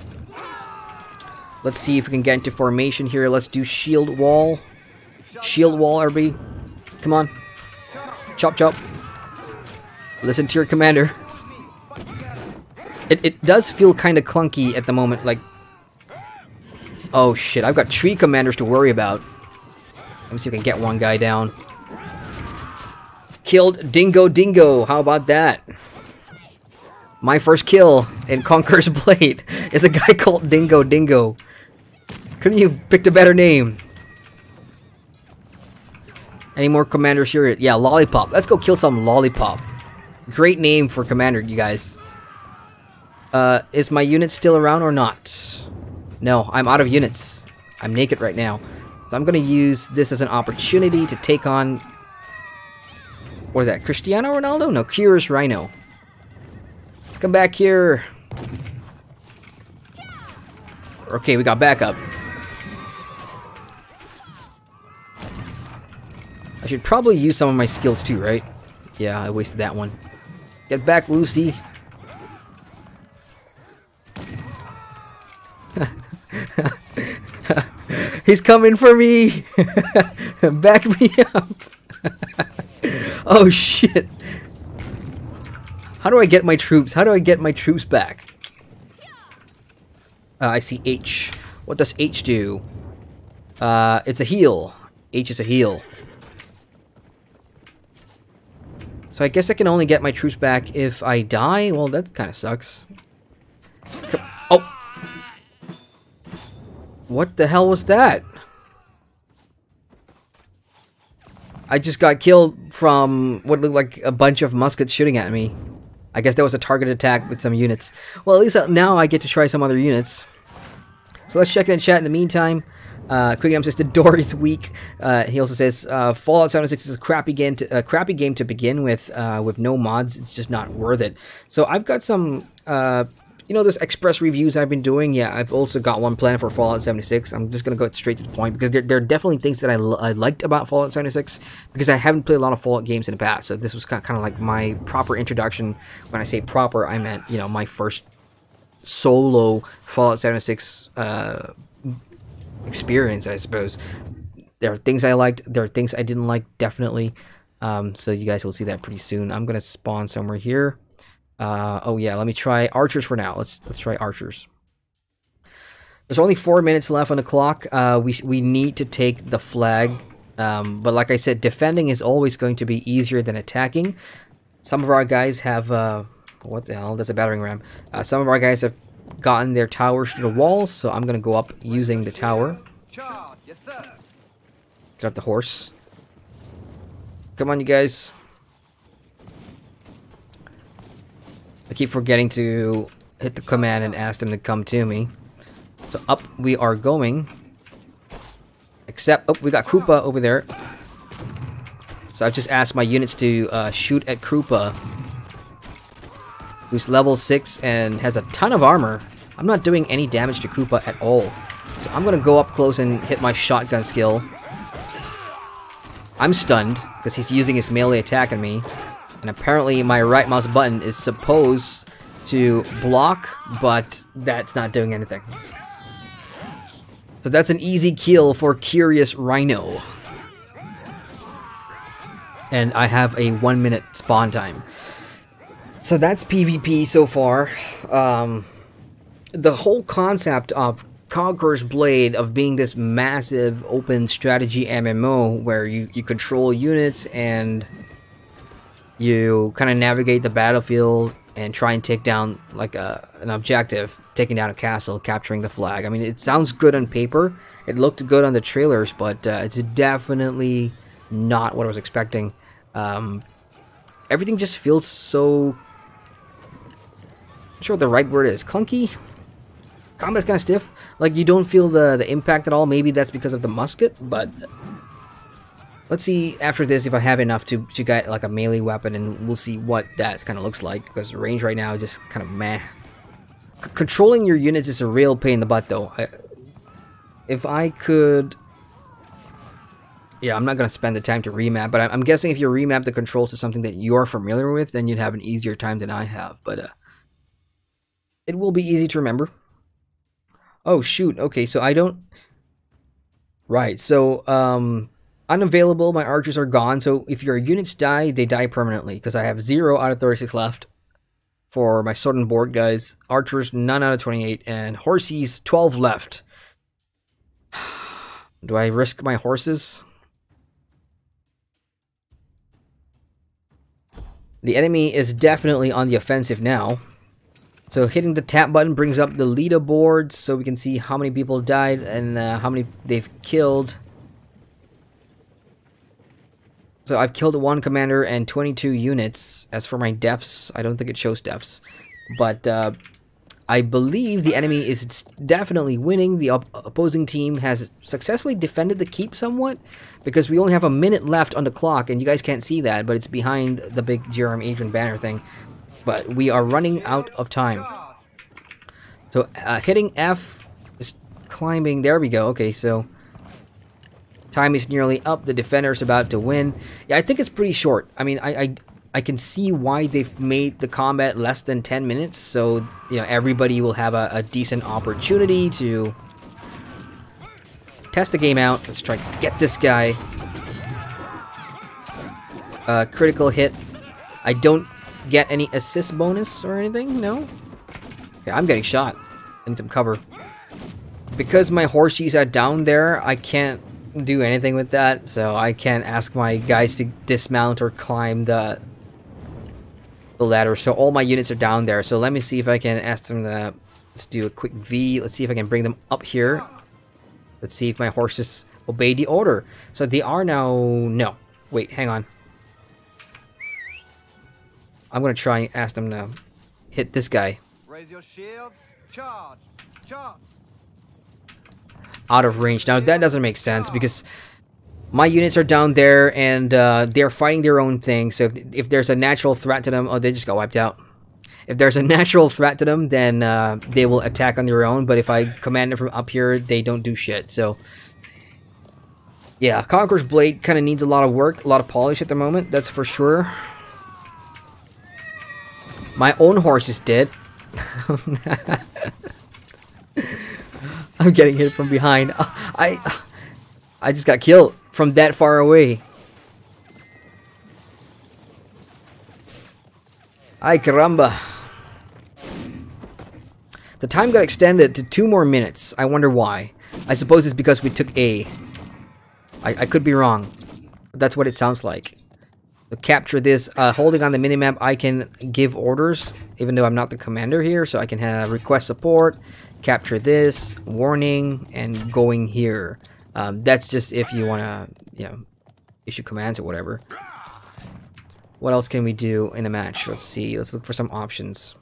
Let's see if we can get into formation here. Let's do shield wall. Shield wall, RB. Come on. Chop, chop. Listen to your commander. It does feel kind of clunky at the moment, like... Oh shit, I've got 3 commanders to worry about. Let me see if I can get one guy down. Killed Dingo Dingo, how about that? My first kill in Conqueror's Blade is a guy called Dingo Dingo. Couldn't you have picked a better name? Any more commanders here? Yeah, Lollipop. Let's go kill some Lollipop. Great name for commander, you guys. Is my unit still around or not? No, I'm out of units. I'm naked right now. So I'm going to use this as an opportunity to take on... What is that? Cristiano Ronaldo? No, Curious Rhino. Come back here. Okay, we got backup. I should probably use some of my skills too, right? Yeah, I wasted that one. Get back, Lucy. He's coming for me. Back me up. Oh shit. How do I get my troops? How do I get my troops back? I see H. What does H do? It's a heal. H is a heal. So I guess I can only get my troops back if I die? Well, that kind of sucks. Oh! What the hell was that? I just got killed from what looked like a bunch of muskets shooting at me. I guess that was a target attack with some units. Well, at least now I get to try some other units. So let's check in chat in the meantime. Quicknam says the door is weak. He also says Fallout 76 is a crappy game to begin with no mods. It's just not worth it. So I've got some those express reviews I've been doing. Yeah, I've also got one planned for Fallout 76. I'm just gonna go straight to the point because there are definitely things that I liked about Fallout 76 because I haven't played a lot of Fallout games in the past. So this was kind of like my proper introduction. When I say proper, I meant my first solo Fallout 76 experience, I suppose. There are things I liked, there are things I didn't like, definitely. So you guys will see that pretty soon. I'm gonna spawn somewhere here. Oh yeah, let me try archers for now. Let's try archers. There's only 4 minutes left on the clock. We need to take the flag, but like I said, defending is always going to be easier than attacking. Some of our guys have what the hell? That's a battering ram. Some of our guys have gotten their towers to the walls, so I'm gonna go up using the tower. Yes, sir. Get up the horse. Come on, you guys. I keep forgetting to hit the command and ask them to come to me. So up we are going. Except, oh, we got Krupa over there. So I've just asked my units to shoot at Krupa, who's level 6 and has a ton of armor. I'm not doing any damage to Krupa at all. So I'm gonna go up close and hit my shotgun skill. I'm stunned, because he's using his melee attack on me. And apparently my right mouse button is supposed to block, but that's not doing anything. So that's an easy kill for Curious Rhino. And I have a 1 minute spawn time. So that's PvP so far. The whole concept of Conqueror's Blade, of being this massive open strategy MMO where you control units and you kind of navigate the battlefield and try and take down like an objective, taking down a castle, capturing the flag. I mean, it sounds good on paper. It looked good on the trailers, but it's definitely not what I was expecting. Everything just feels so... I'm not sure what the right word is. Clunky? Combat's kind of stiff. Like, you don't feel the impact at all. Maybe that's because of the musket, but... Let's see after this if I have enough to get like a melee weapon, and we'll see what that kind of looks like, because the range right now is just kind of meh. Controlling your units is a real pain in the butt, though. If I could... Yeah, I'm not going to spend the time to remap, but I'm guessing if you remap the controls to something that you're familiar with, then you'd have an easier time than I have, but it will be easy to remember. Oh, shoot. Okay, so I don't... Right, so, unavailable, my archers are gone, so if your units die, they die permanently, because I have 0 out of 36 left for my sword and board guys. Archers, none out of 28, and horses, 12 left. Do I risk my horses? The enemy is definitely on the offensive now. So hitting the tap button brings up the leaderboards, so we can see how many people died and how many they've killed. So I've killed 1 commander and 22 units. As for my deaths, I don't think it shows deaths. But I believe the enemy is definitely winning. The opposing team has successfully defended the keep somewhat, because we only have a minute left on the clock, and you guys can't see that, but it's behind the big Adrian banner thing. But we are running out of time. So hitting F is climbing. There we go. Okay, so time is nearly up. The defender's about to win. Yeah, I think it's pretty short. I mean, I can see why they've made the combat less than 10 minutes. So, you know, everybody will have a decent opportunity to test the game out. Let's try to get this guy. Critical hit. I don't get any assist bonus or anything? No? Okay, I'm getting shot. I need some cover. Because my horses are down there, I can't do anything with that, so I can't ask my guys to dismount or climb the ladder. So all my units are down there. So let me see if I can ask them to... Let's do a quick V. Let's see if I can bring them up here. Let's see if my horses obey the order. So they are now... No. Wait, hang on. I'm going to try and ask them to hit this guy. Raise your shields. Charge. Charge. Out of range. Now that doesn't make sense, because my units are down there and they're fighting their own thing. So if there's a natural threat to them, oh, they just got wiped out. If there's a natural threat to them, then they will attack on their own. But if I command them from up here, they don't do shit. So yeah, Conqueror's Blade kind of needs a lot of work, a lot of polish at the moment. That's for sure. My own horse is dead. I'm getting hit from behind. I just got killed from that far away. Ay caramba. The time got extended to 2 more minutes. I wonder why. I suppose it's because we took A. I could be wrong. But that's what it sounds like. So capture this. Holding on the minimap, I can give orders, even though I'm not the commander here. So I can have request support, capture this, warning, and going here. That's just if you want to, you know, issue commands or whatever. What else can we do in a match? Let's see. Let's look for some options.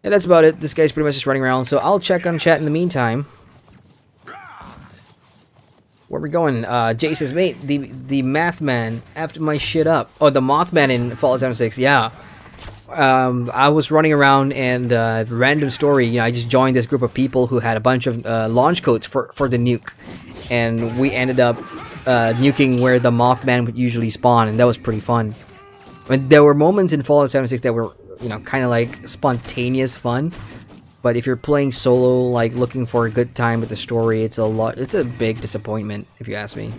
Yeah, that's about it. This guy's pretty much just running around, so I'll check on chat in the meantime. Where we going? Jay says, mate, the math man after my shit up. Oh, the Mothman in Fallout 76, yeah. I was running around and random story, you know, I just joined this group of people who had a bunch of launch codes for the nuke. And we ended up nuking where the Mothman would usually spawn, and that was pretty fun. I mean, there were moments in Fallout 76 that were, you know, kind of like spontaneous fun. But if you're playing solo, like looking for a good time with the story, it's a big disappointment, if you ask me.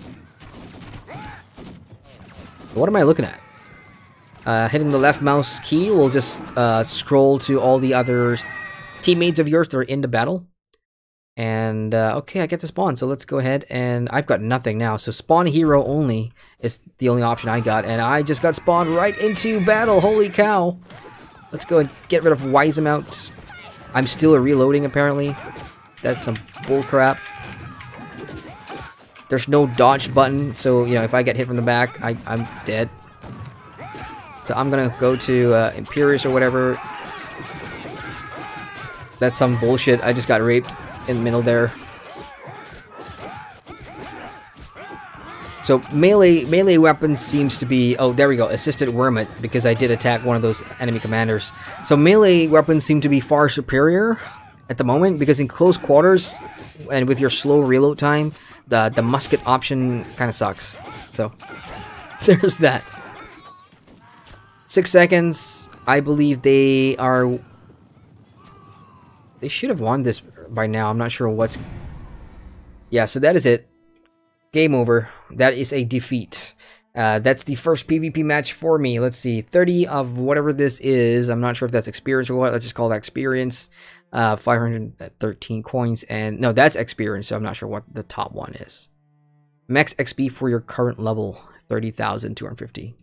What am I looking at? Hitting the left mouse key will just scroll to all the other teammates of yours that are in the battle. And, okay, I get to spawn, so let's go ahead, and I've got nothing now. So spawn hero only is the only option I got, and I just got spawned right into battle, holy cow. Let's go and get rid of Wisemout. I'm still reloading, apparently. That's some bullcrap. There's no dodge button, so, you know, if I get hit from the back, I'm dead. So I'm gonna go to Imperius or whatever. That's some bullshit. I just got raped in the middle there. So melee weapons seems to be... Oh, there we go. Assisted Wormit, because I did attack one of those enemy commanders. So melee weapons seem to be far superior at the moment, because in close quarters and with your slow reload time, the musket option kind of sucks. So there's that. 6 seconds. I believe they are... They should have won this by now. I'm not sure what's... Yeah, so that is it. Game over. That is a defeat. That's the first PvP match for me. Let's see. 30 of whatever this is. I'm not sure if that's experience or what. Let's just call that experience. 513 coins. And no, that's experience, so I'm not sure what the top one is. Max XP for your current level. 30,250.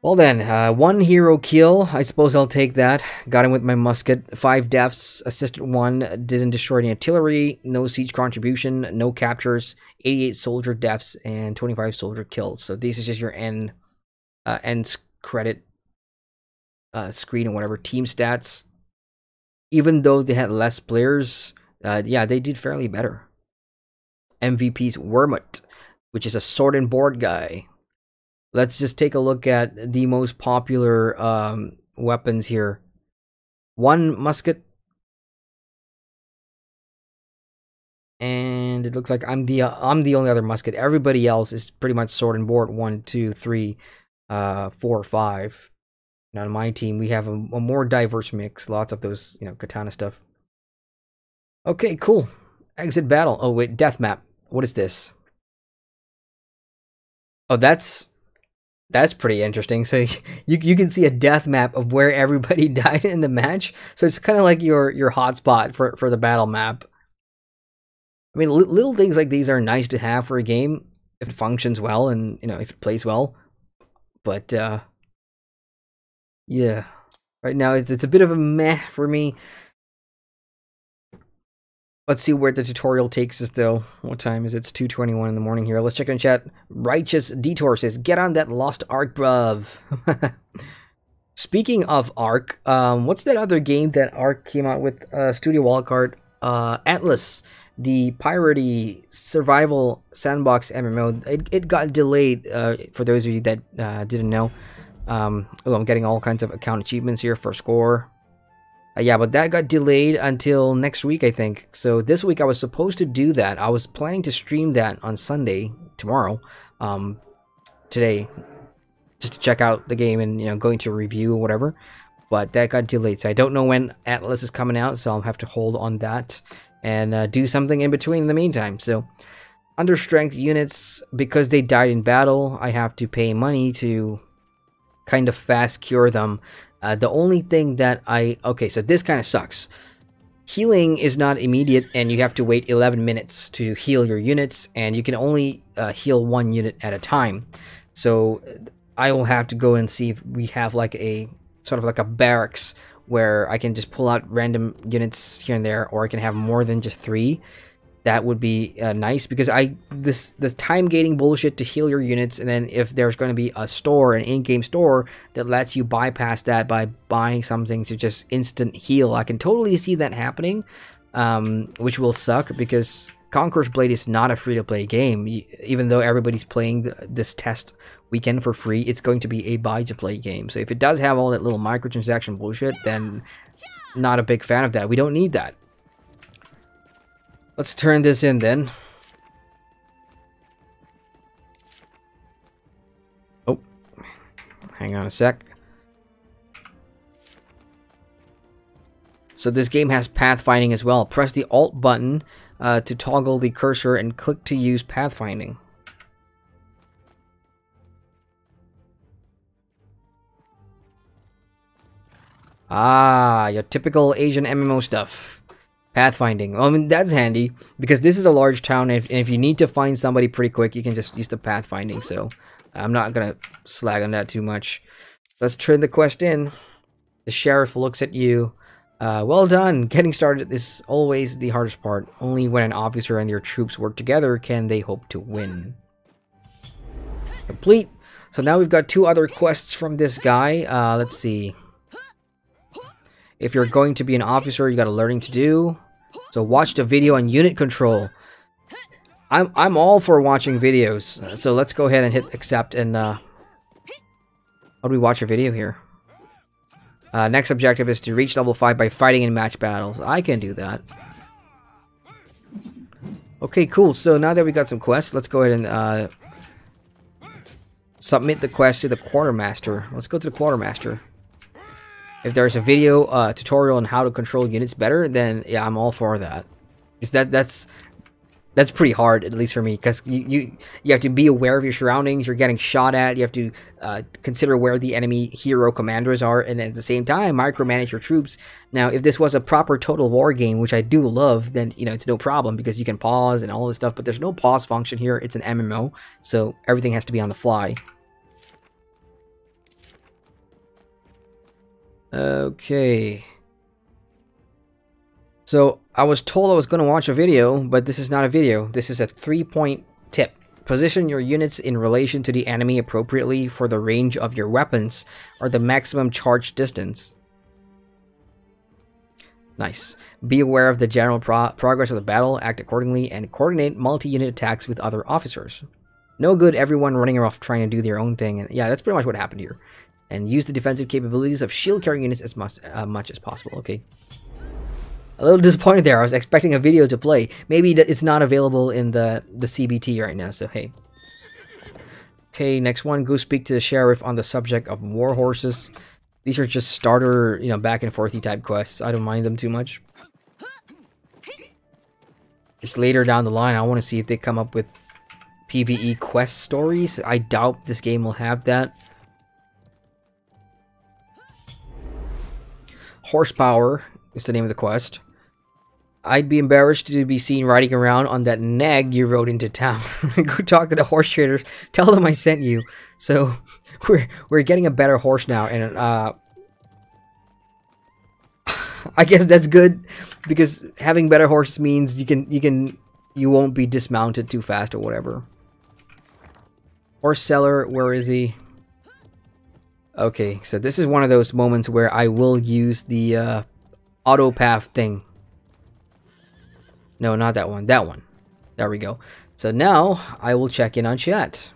Well then, one hero kill. I suppose I'll take that. Got him with my musket. 5 deaths, assisted 1, didn't destroy any artillery, no siege contribution, no captures, 88 soldier deaths, and 25 soldier kills. So this is just your end credit screen and whatever. Team stats. Even though they had less players, yeah, they did fairly better. MVP's Wormut, which is a sword and board guy. Let's just take a look at the most popular weapons here. 1 musket. And it looks like I'm the only other musket. Everybody else is pretty much sword and board. 1, 2, 3, 4, 5. And on my team, we have a more diverse mix. Lots of those, you know, katana stuff. Okay, cool. Exit battle. Oh, wait, death map. What is this? Oh, that's pretty interesting. So you can see a death map of where everybody died in the match. So it's kind of like your hotspot for the battle map. I mean, little things like these are nice to have for a game if it functions well and, you know, if it plays well. But yeah, right now it's a bit of a meh for me. Let's see where the tutorial takes us, though. What time is it? It's 2:21 in the morning here. Let's check in chat. Righteous Detour says, get on that Lost Ark, bruv. Speaking of Ark, what's that other game that Ark came out with? Studio Wildcard. Atlas, the piratey survival sandbox MMO. It got delayed, for those of you that didn't know. Oh, I'm getting all kinds of account achievements here for score. Yeah, but that got delayed until next week, I think. So this week I was supposed to do that. I was planning to stream that on Sunday, tomorrow, today, just to check out the game and, you know, going to a review or whatever. But that got delayed, so I don't know when Atlas is coming out, so I'll have to hold on that and do something in between in the meantime. So under strength units, because they died in battle, I have to pay money to kind of fast cure them. The only thing that okay, so this kind of sucks. Healing is not immediate, and you have to wait 11 minutes to heal your units, and you can only heal 1 unit at a time. So I will have to go and see if we have like a sort of like a barracks where I can just pull out random units here and there, or I can have more than just 3. That would be nice, because I the time gating bullshit to heal your units, and then if there's going to be a store, an in-game store that lets you bypass that by buying something to just instant heal, I can totally see that happening, which will suck because Conqueror's Blade is not a free-to-play game. Even though everybody's playing this test weekend for free, it's going to be a buy-to-play game. So if it does have all that little microtransaction bullshit, then not a big fan of that. We don't need that. Let's turn this in then. Oh, hang on a sec. So this game has pathfinding as well. Press the Alt button to toggle the cursor and click to use pathfinding. Ah, your typical Asian MMO stuff. Pathfinding. Well, I mean, that's handy because this is a large town, and if you need to find somebody pretty quick, you can just use the pathfinding. So I'm not gonna slag on that too much. Let's turn the quest in. The sheriff looks at you. Well done. Getting started is always the hardest part. Only when an officer and your troops work together can they hope to win. Complete. So now we've got 2 other quests from this guy. Let's see. If you're going to be an officer, you got a learning to do. So watch the video on unit control. I'm all for watching videos. So let's go ahead and hit accept and how do we watch a video here? Next objective is to reach level 5 by fighting in match battles. I can do that. Okay, cool. So now that we got some quests, let's go ahead and submit the quest to the quartermaster. Let's go to the quartermaster. If there's a video tutorial on how to control units better, then yeah, I'm all for that. Because that's pretty hard, at least for me, because you have to be aware of your surroundings. You're getting shot at. You have to consider where the enemy hero commanders are, and at the same time micromanage your troops. Now, if this was a proper Total War game, which I do love, then it's no problem because you can pause and all this stuff. But there's no pause function here. It's an MMO, so everything has to be on the fly. Okay. So, I was told I was going to watch a video, but this is not a video. This is a 3-point tip. Position your units in relation to the enemy appropriately for the range of your weapons, or the maximum charge distance. Nice. Be aware of the general progress of the battle, act accordingly, and coordinate multi-unit attacks with other officers. No good everyone running off trying to do their own thing. And yeah, that's pretty much what happened here. And use the defensive capabilities of shield carrying units as much as possible. Okay. A little disappointed there. I was expecting a video to play. Maybe it's not available in the CBT right now, so hey. Okay, next one. Go speak to the sheriff on the subject of war horses. These are just starter, back and forthy type quests. I don't mind them too much. Just later down the line, I want to see if they come up with PvE quest stories. I doubt this game will have that. Horsepower is the name of the quest. I'd be embarrassed to be seen riding around on that nag you rode into town. Go talk to the horse traders. Tell them I sent you. So we're getting a better horse now, and I guess that's good because having better horses means you won't be dismounted too fast or whatever. Horse seller, where is he? Okay, so this is one of those moments where I will use the auto path thing. No, not that one. That one. There we go. So now I will check in on chat.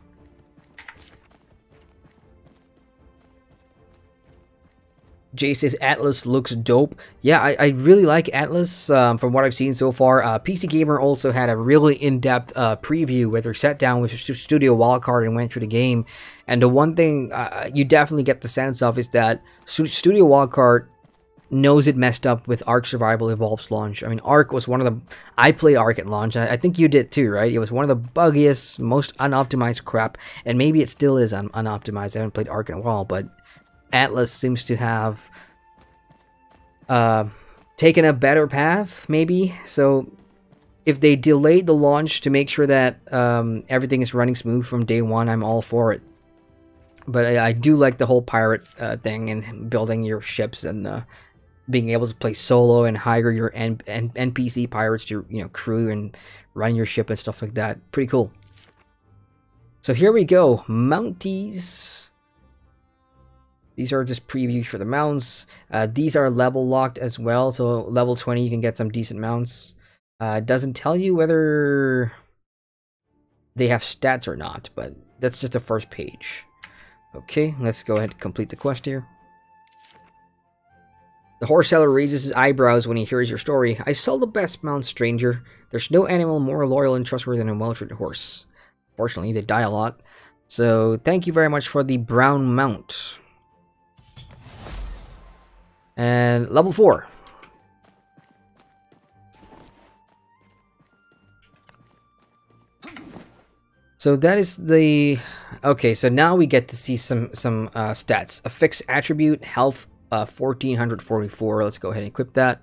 Jay says Atlas looks dope. Yeah, I really like Atlas from what I've seen so far. PC Gamer also had a really in-depth preview where they sat down with Studio Wildcard and went through the game. And the one thing you definitely get the sense of is that Studio Wildcard knows it messed up with Ark Survival Evolved's launch. I mean, Ark was one of the... I played Ark at launch, and I think you did too, right? It was one of the buggiest, most unoptimized crap, and maybe it still is unoptimized. I haven't played Ark in a while, but Atlas seems to have taken a better path, maybe. So if they delayed the launch to make sure that everything is running smooth from day one, I'm all for it. But I do like the whole pirate thing and building your ships and being able to play solo and hire your NPC pirates to crew and run your ship and stuff like that. Pretty cool. So here we go, Mounties. These are just previews for the mounts. These are level locked as well, so level 20 you can get some decent mounts. It doesn't tell you whether they have stats or not, but that's just the first page. Okay, let's go ahead and complete the quest here. The horse seller raises his eyebrows when he hears your story. I sell the best mount, stranger. There's no animal more loyal and trustworthy than a well-treated horse. Fortunately, they die a lot. So, thank you very much for the brown mount. And level 4. So that is the... Okay, so now we get to see some stats. A fixed attribute, health 1444. Let's go ahead and equip that.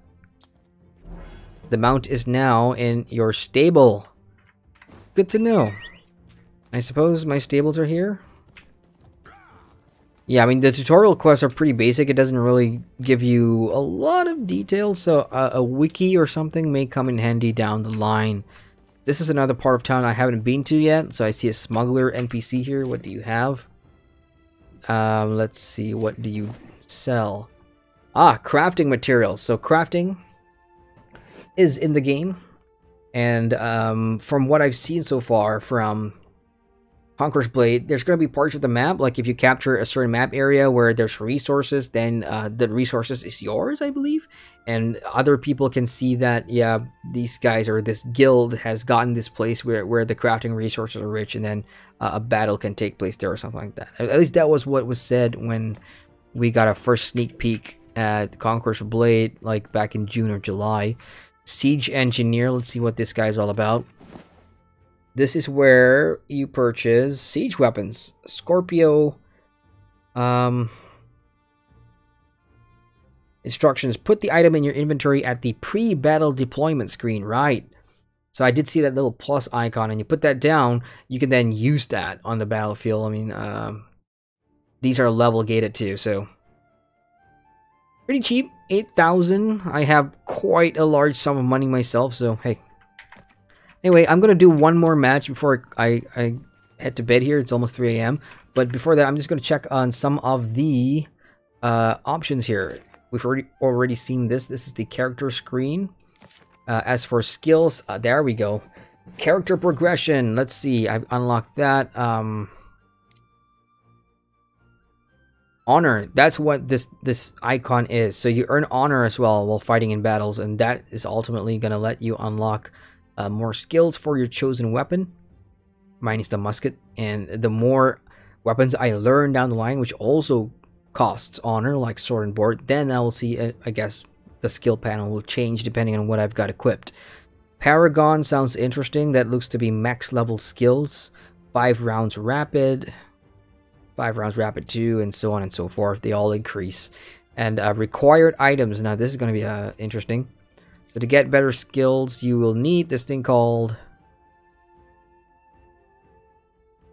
The mount is now in your stable. Good to know. I suppose my stables are here. Yeah, I mean, the tutorial quests are pretty basic. It doesn't really give you a lot of details, so a wiki or something may come in handy down the line. This is another part of town I haven't been to yet, so I see a smuggler NPC here. What do you have? Let's see, what do you sell? Ah, crafting materials. So crafting is in the game, and from what I've seen so far from Conqueror's Blade, there's going to be parts of the map, like if you capture a certain map area where there's resources, then the resources is yours, I believe. And other people can see that, yeah, these guys or this guild has gotten this place where the crafting resources are rich, and then a battle can take place there or something like that. At least that was what was said when we got a first sneak peek at Conqueror's Blade, like back in June or July. Siege Engineer, let's see what this guy's all about. This is where you purchase siege weapons. Scorpio. Instructions. Put the item in your inventory at the pre-battle deployment screen. Right. So I did see that little plus icon, and you put that down, you can then use that on the battlefield. I mean, these are level gated too, so pretty cheap. 8,000. I have quite a large sum of money myself, so hey. Anyway, I'm going to do one more match before I head to bed here. It's almost 3 a.m. But before that, I'm just going to check on some of the options here. We've already seen this. This is the character screen. As for skills, there we go. Character progression. Let's see. I've unlocked that. Honor. That's what this icon is. So you earn honor as well while fighting in battles. And that is ultimately going to let you unlock more skills for your chosen weapon, minus the musket. And the more weapons I learn down the line, which also costs honor, like sword and board, then I will see, I guess, the skill panel will change depending on what I've got equipped. Paragon sounds interesting. That looks to be max level skills. 5 rounds rapid, 5 rounds rapid 2, and so on and so forth. They all increase. And required items. Now this is going to be interesting. So to get better skills, you will need this thing called...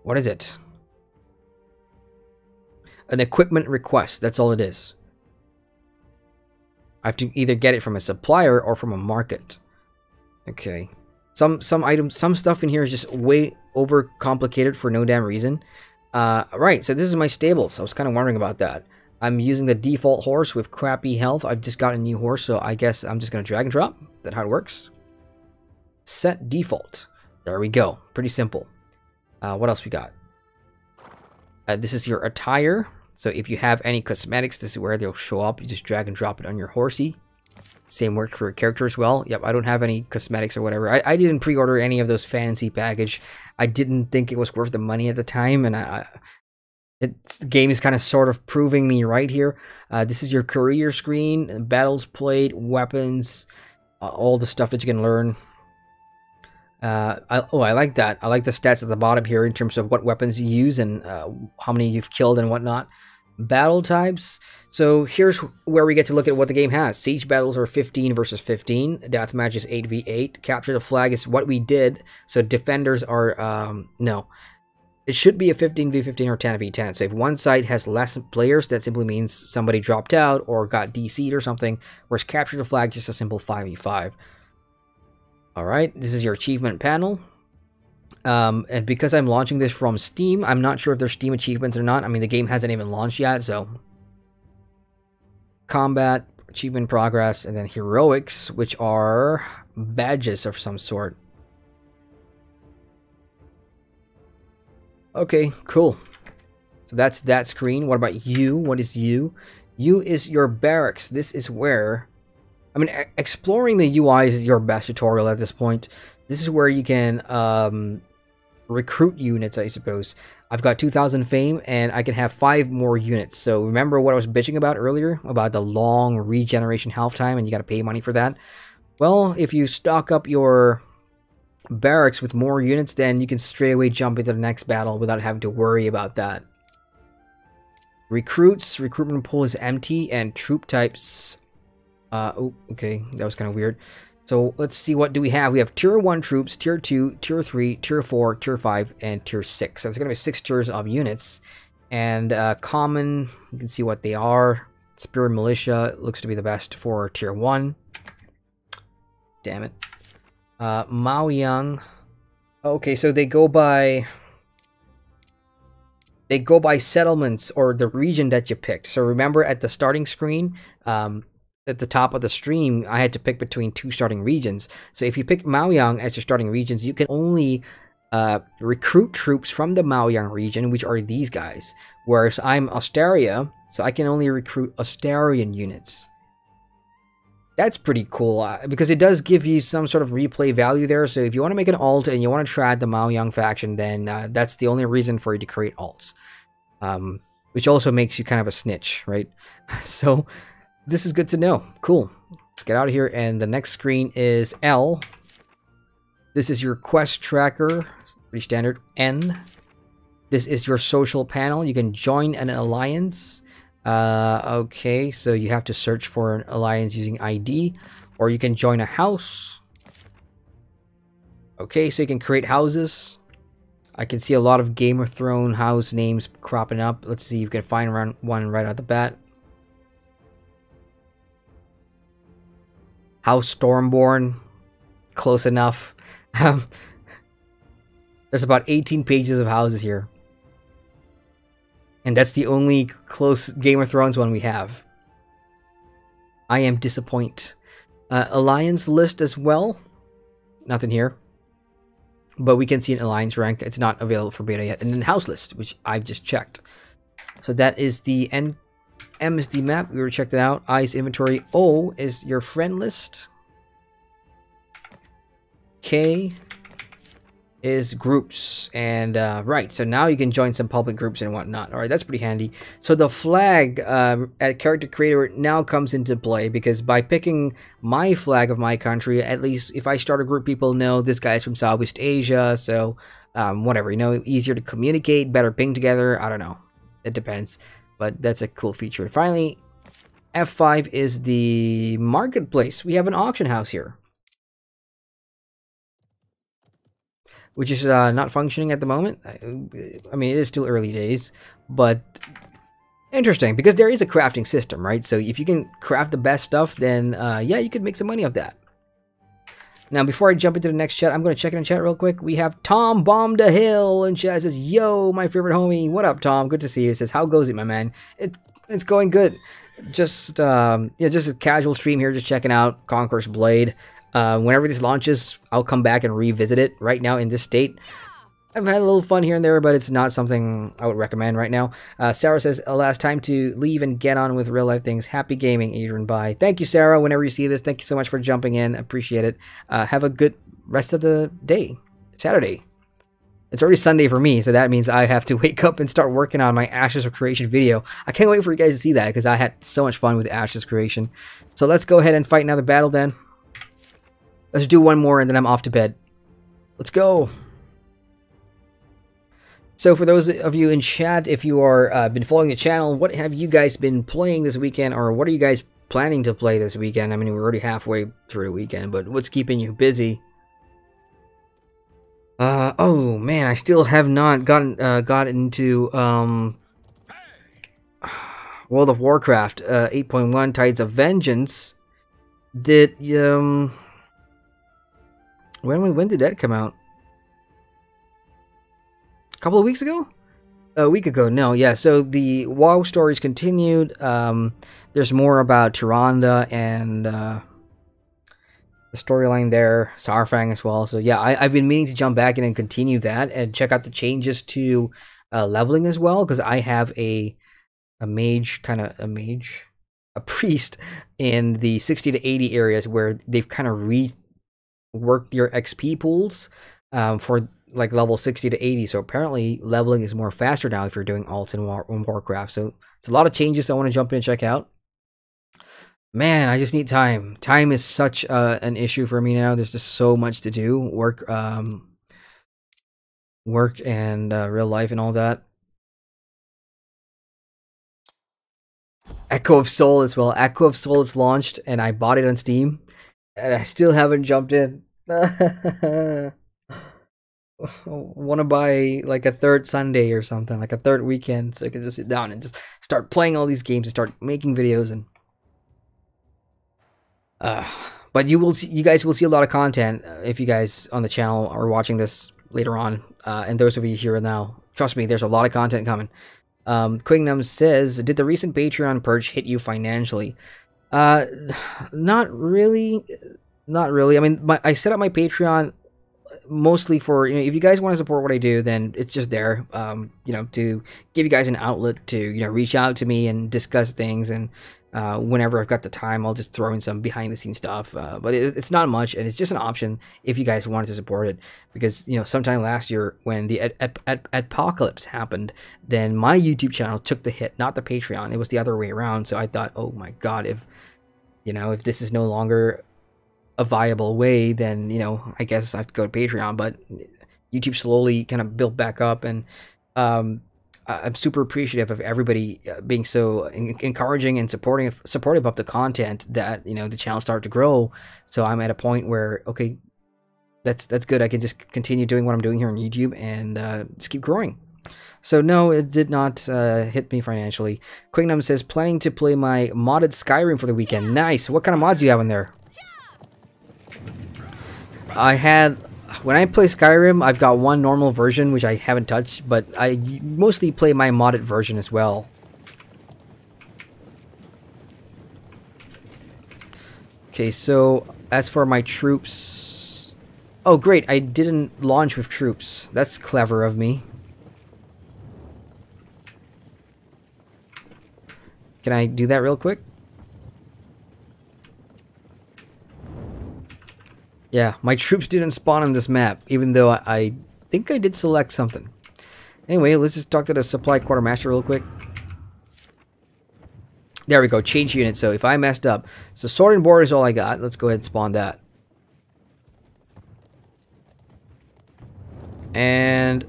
What is it? An equipment request. That's all it is. I have to either get it from a supplier or from a market. Okay. Some items, some stuff in here is just way over complicated for no damn reason. Right, so this is my stables. I was kind of wondering about that. I'm using the default horse with crappy health. I've just got a new horse, so I guess I'm just going to drag and drop. Is that how it works? Set default. There we go. Pretty simple. What else we got? This is your attire. So if you have any cosmetics, this is where they'll show up. You just drag and drop it on your horsey. Same work for a character as well. Yep, I don't have any cosmetics or whatever. I didn't pre-order any of those fancy package. I didn't think it was worth the money at the time, and the game is kind of sort of proving me right here. This is your career screen, battles played, weapons, all the stuff that you can learn. I like that. I like the stats at the bottom here in terms of what weapons you use and how many you've killed and whatnot. Battle types. So here's where we get to look at what the game has. Siege battles are 15 versus 15. Deathmatch is 8v8. Capture the flag is what we did. So defenders are, no. It should be a 15v15 or 10v10. So if one side has less players, that simply means somebody dropped out or got DC'd or something. Whereas capture the flag is just a simple 5v5. Alright, this is your achievement panel. And because I'm launching this from Steam, I'm not sure if there's Steam achievements or not. I mean, the game hasn't even launched yet, so... Combat, achievement progress, and then heroics, which are badges of some sort. Okay, cool. So that's that screen. What about you? What is you? You is your barracks. This is where... I mean, exploring the UI is your best tutorial at this point. This is where you can recruit units, I suppose. I've got 2,000 fame, and I can have 5 more units. So remember what I was bitching about earlier? About the long regeneration health time, and you got to pay money for that? Well, if you stock up your barracks with more units, then you can straight away jump into the next battle without having to worry about that. Recruits, recruitment pool is empty, and troop types... oh, okay, that was kind of weird. So let's see, what do we have? We have tier 1 troops, tier 2, tier 3, tier 4, tier 5, and tier 6. So there's going to be 6 tiers of units. And common, you can see what they are. Spear Militia looks to be the best for tier 1. Damn it. Maoyang. Okay, so they go by settlements or the region that you picked. So remember at the starting screen, at the top of the stream, I had to pick between 2 starting regions. So if you pick Maoyang as your starting regions, you can only recruit troops from the Maoyang region, which are these guys. Whereas I'm Osteria, so I can only recruit Osterian units. That's pretty cool, because it does give you some sort of replay value there. So if you want to make an alt and you want to try the Maoyang faction, then that's the only reason for you to create alts. Which also makes you kind of a snitch, right? So... this is good to know. Cool. Let's get out of here. And the next screen is L. This is your quest tracker. Pretty standard. N. This is your social panel. You can join an alliance. Okay, so you have to search for an alliance using ID. Or you can join a house. Okay, so you can create houses. I can see a lot of Game of Thrones house names cropping up. Let's see if you can find one right out the bat. House Stormborn, close enough. There's about 18 pages of houses here. And that's the only close Game of Thrones one we have. I am disappointed. Alliance list as well. Nothing here. But we can see an alliance rank. It's not available for beta yet. And then house list, which I've just checked. So that is the end. M is the map. We already checked it out. I is inventory. O is your friend list. K is groups. And right, so now you can join some public groups and whatnot. All right, that's pretty handy. So the flag at character creator now comes into play, because by picking my flag of my country, at least if I start a group, people know this guy's from Southeast Asia. So whatever, you know, easier to communicate, better ping together. I don't know. It depends. But that's a cool feature. And finally, F5 is the marketplace. We have an auction house here, which is not functioning at the moment. I mean, it is still early days, but interesting, because there is a crafting system, right? So if you can craft the best stuff, then yeah, you could make some money off that. Now, before I jump into the next chat, I'm going to check in chat real quick. We have TomBombdahill in chat. It says, yo, my favorite homie. What up, Tom? Good to see you. It says, how goes it, my man? It's going good. Just yeah, just a casual stream here, just checking out Conqueror's Blade. Whenever this launches, I'll come back and revisit it. Right now, in this state, I've had a little fun here and there, but it's not something I would recommend right now. Sarah says, last time to leave and get on with real life things. Happy gaming, Adrian. Bye. Thank you, Sarah. Whenever you see this, thank you so much for jumping in. Appreciate it. Have a good rest of the day. Saturday. It's already Sunday for me, so that means I have to wake up and start working on my Ashes of Creation video. I can't wait for you guys to see that, because I had so much fun with Ashes of Creation. So let's go ahead and fight another battle then. Let's do one more and then I'm off to bed. Let's go. So for those of you in chat, if you are been following the channel, what have you guys been playing this weekend, or what are you guys planning to play this weekend? I mean, we're already halfway through the weekend, but what's keeping you busy? Oh man, I still have not got into World of Warcraft 8.1 Tides of Vengeance. When did that come out? A couple of weeks ago? A week ago, no, yeah. So the WoW stories continued. There's more about Tyrande and the storyline there, Saurfang as well. So yeah, I've been meaning to jump back in and continue that and check out the changes to leveling as well, because I have a priest in the 60 to 80 areas where they've kind of reworked your XP pools for like level 60 to 80. So apparently leveling is more faster now if you're doing alts in Warcraft. So it's a lot of changes I want to jump in and check out. Man, I just need time. Time is such an issue for me now. There's just so much to do. Work and real life and all that. Echo of Soul as well. Echo of Soul is launched and I bought it on Steam. And I still haven't jumped in. Want to buy like a third Sunday or something, like a third weekend, so I can just sit down and just start playing all these games and start making videos. And but you guys will see a lot of content if you guys on the channel are watching this later on, and those of you here now, trust me, there's a lot of content coming. Quingnum says, did the recent Patreon purge hit you financially? Not really. I mean, I set up my Patreon mostly for, if you guys want to support what I do, then it's just there, to give you guys an outlet to, reach out to me and discuss things. And whenever I've got the time, I'll just throw in some behind the scenes stuff. But it's not much, and it's just an option if you guys wanted to support it. Because, sometime last year when the apocalypse happened, then my YouTube channel took the hit, not the Patreon. It was the other way around. So I thought, oh my God, if this is no longer a viable way, then I guess I have to go to Patreon. But YouTube slowly kind of built back up, and I'm super appreciative of everybody being so encouraging and supportive of the content that the channel started to grow. So I'm at a point where, okay, that's good. I can just continue doing what I'm doing here on YouTube and just keep growing. So no, it did not hit me financially. Quingnum says, planning to play my modded Skyrim for the weekend. Nice. What kind of mods do you have in there? When I play Skyrim, I've got one normal version, which I haven't touched, but I mostly play my modded version as well. Okay, so as for my troops... Oh, great, I didn't launch with troops. That's clever of me. Can I do that real quick? Yeah, my troops didn't spawn on this map, even though I think I did select something. Anyway, let's just talk to the supply quartermaster real quick. There we go, change unit. So if I messed up, so sword and board is all I got. Let's go ahead and spawn that. And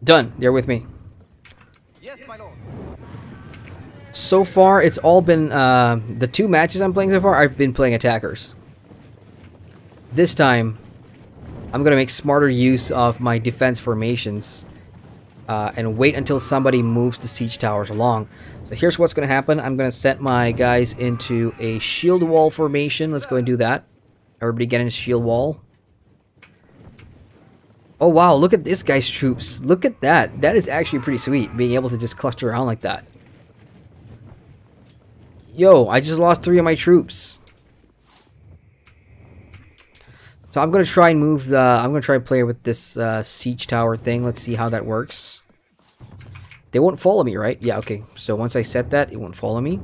done. They're with me. Yes, my lord. So far, it's all been the 2 matches I'm playing so far. I've been playing attackers. This time, I'm going to make smarter use of my defense formations and wait until somebody moves the siege towers along. So here's what's going to happen. I'm going to set my guys into a shield wall formation. Let's go and do that. Everybody get in a shield wall. Oh wow, look at this guy's troops. Look at that. That is actually pretty sweet, being able to just cluster around like that. Yo, I just lost 3 of my troops. So I'm gonna try and move the. I'm gonna try and play with this siege tower thing. Let's see how that works. They won't follow me, right? Yeah, okay. So once I set that, it won't follow me.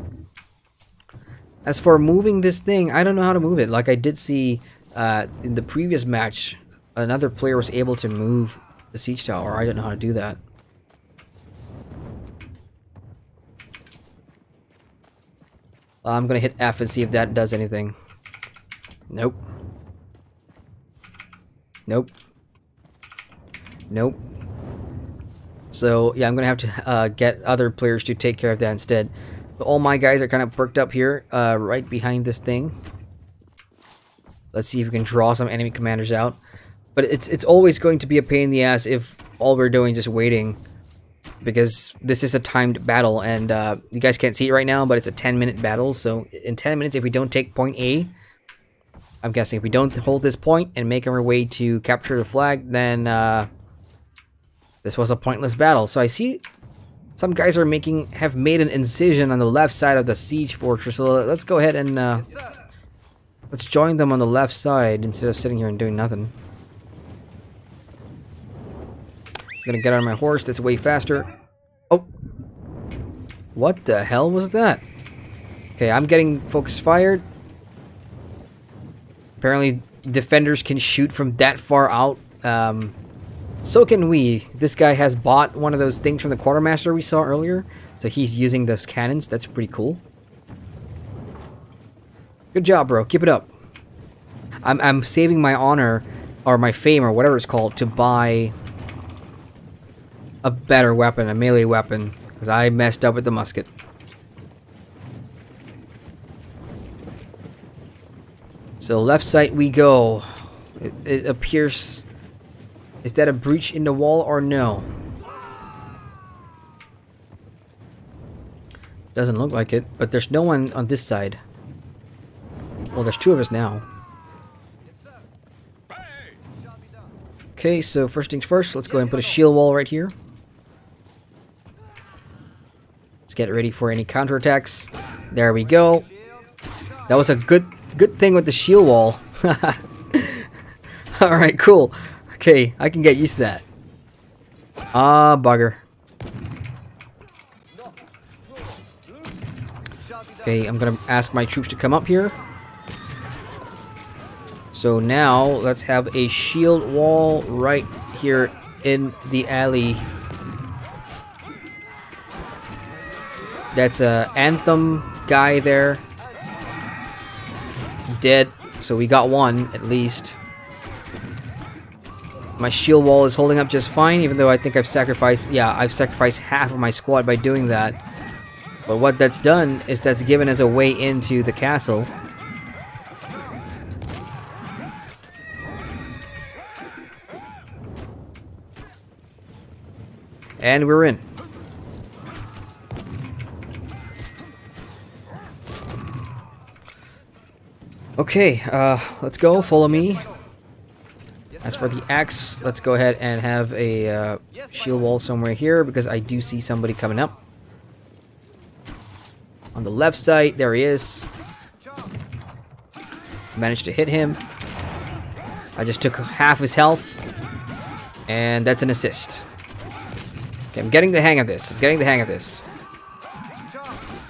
As for moving this thing, I don't know how to move it. Like I did see in the previous match, another player was able to move the siege tower. I don't know how to do that. I'm gonna hit F and see if that does anything. Nope. Nope. Nope. So, yeah, I'm going to have to get other players to take care of that instead. But all my guys are kind of perked up here, right behind this thing. Let's see if we can draw some enemy commanders out. But it's always going to be a pain in the ass if all we're doing is just waiting. Because this is a timed battle, and you guys can't see it right now, but it's a 10-minute battle. So, in 10 minutes, if we don't take point A, I'm guessing if we don't hold this point and make our way to capture the flag, then this was a pointless battle. So I see some guys have made an incision on the left side of the siege fortress. So let's go ahead and let's join them on the left side instead of sitting here and doing nothing. I'm gonna get on my horse. That's way faster. Oh, what the hell was that? Okay, I'm getting focus fired. Apparently, defenders can shoot from that far out. So can we. This guy has bought one of those things from the quartermaster we saw earlier. So he's using those cannons. That's pretty cool. Good job, bro. Keep it up. I'm saving my honor, or my fame, or whatever it's called, to buy a better weapon, a melee weapon. Because I messed up with the musket. So left side we go. It appears... Is that a breach in the wall or no? Doesn't look like it, but there's no one on this side. Well, there's two of us now. Okay, so first things first, let's go ahead and put a shield wall right here. Let's get ready for any counterattacks. There we go. That was a good thing with the shield wall. Alright, cool. Okay, I can get used to that. Ah, bugger. Okay, I'm gonna ask my troops to come up here. So now, let's have a shield wall right here in the alley. That's a Anthem guy there. Dead. So we got one, at least. My shield wall is holding up just fine, even though I think I've sacrificed... Yeah, I've sacrificed half of my squad by doing that. But what that's done is that's given us a way into the castle. And we're in. Okay, let's go. Follow me. As for the axe, let's go ahead and have a shield wall somewhere here because I do see somebody coming up. On the left side, there he is. Managed to hit him. I just took half his health. And that's an assist. Okay, I'm getting the hang of this.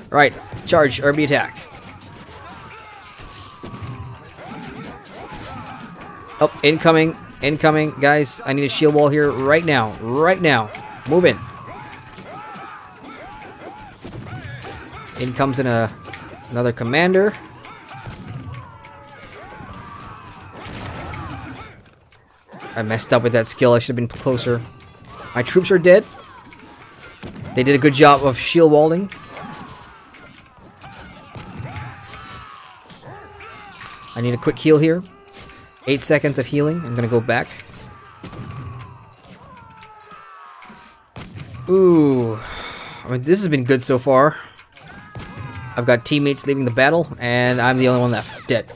Right, charge, RB attack. Oh, incoming, guys. I need a shield wall here right now, Move in. In comes another commander. I messed up with that skill. I should have been closer. My troops are dead. They did a good job of shield walling. I need a quick heal here. 8 seconds of healing. I'm gonna go back. Ooh. I mean, this has been good so far. I've got teammates leaving the battle, and I'm the only one left. Dead.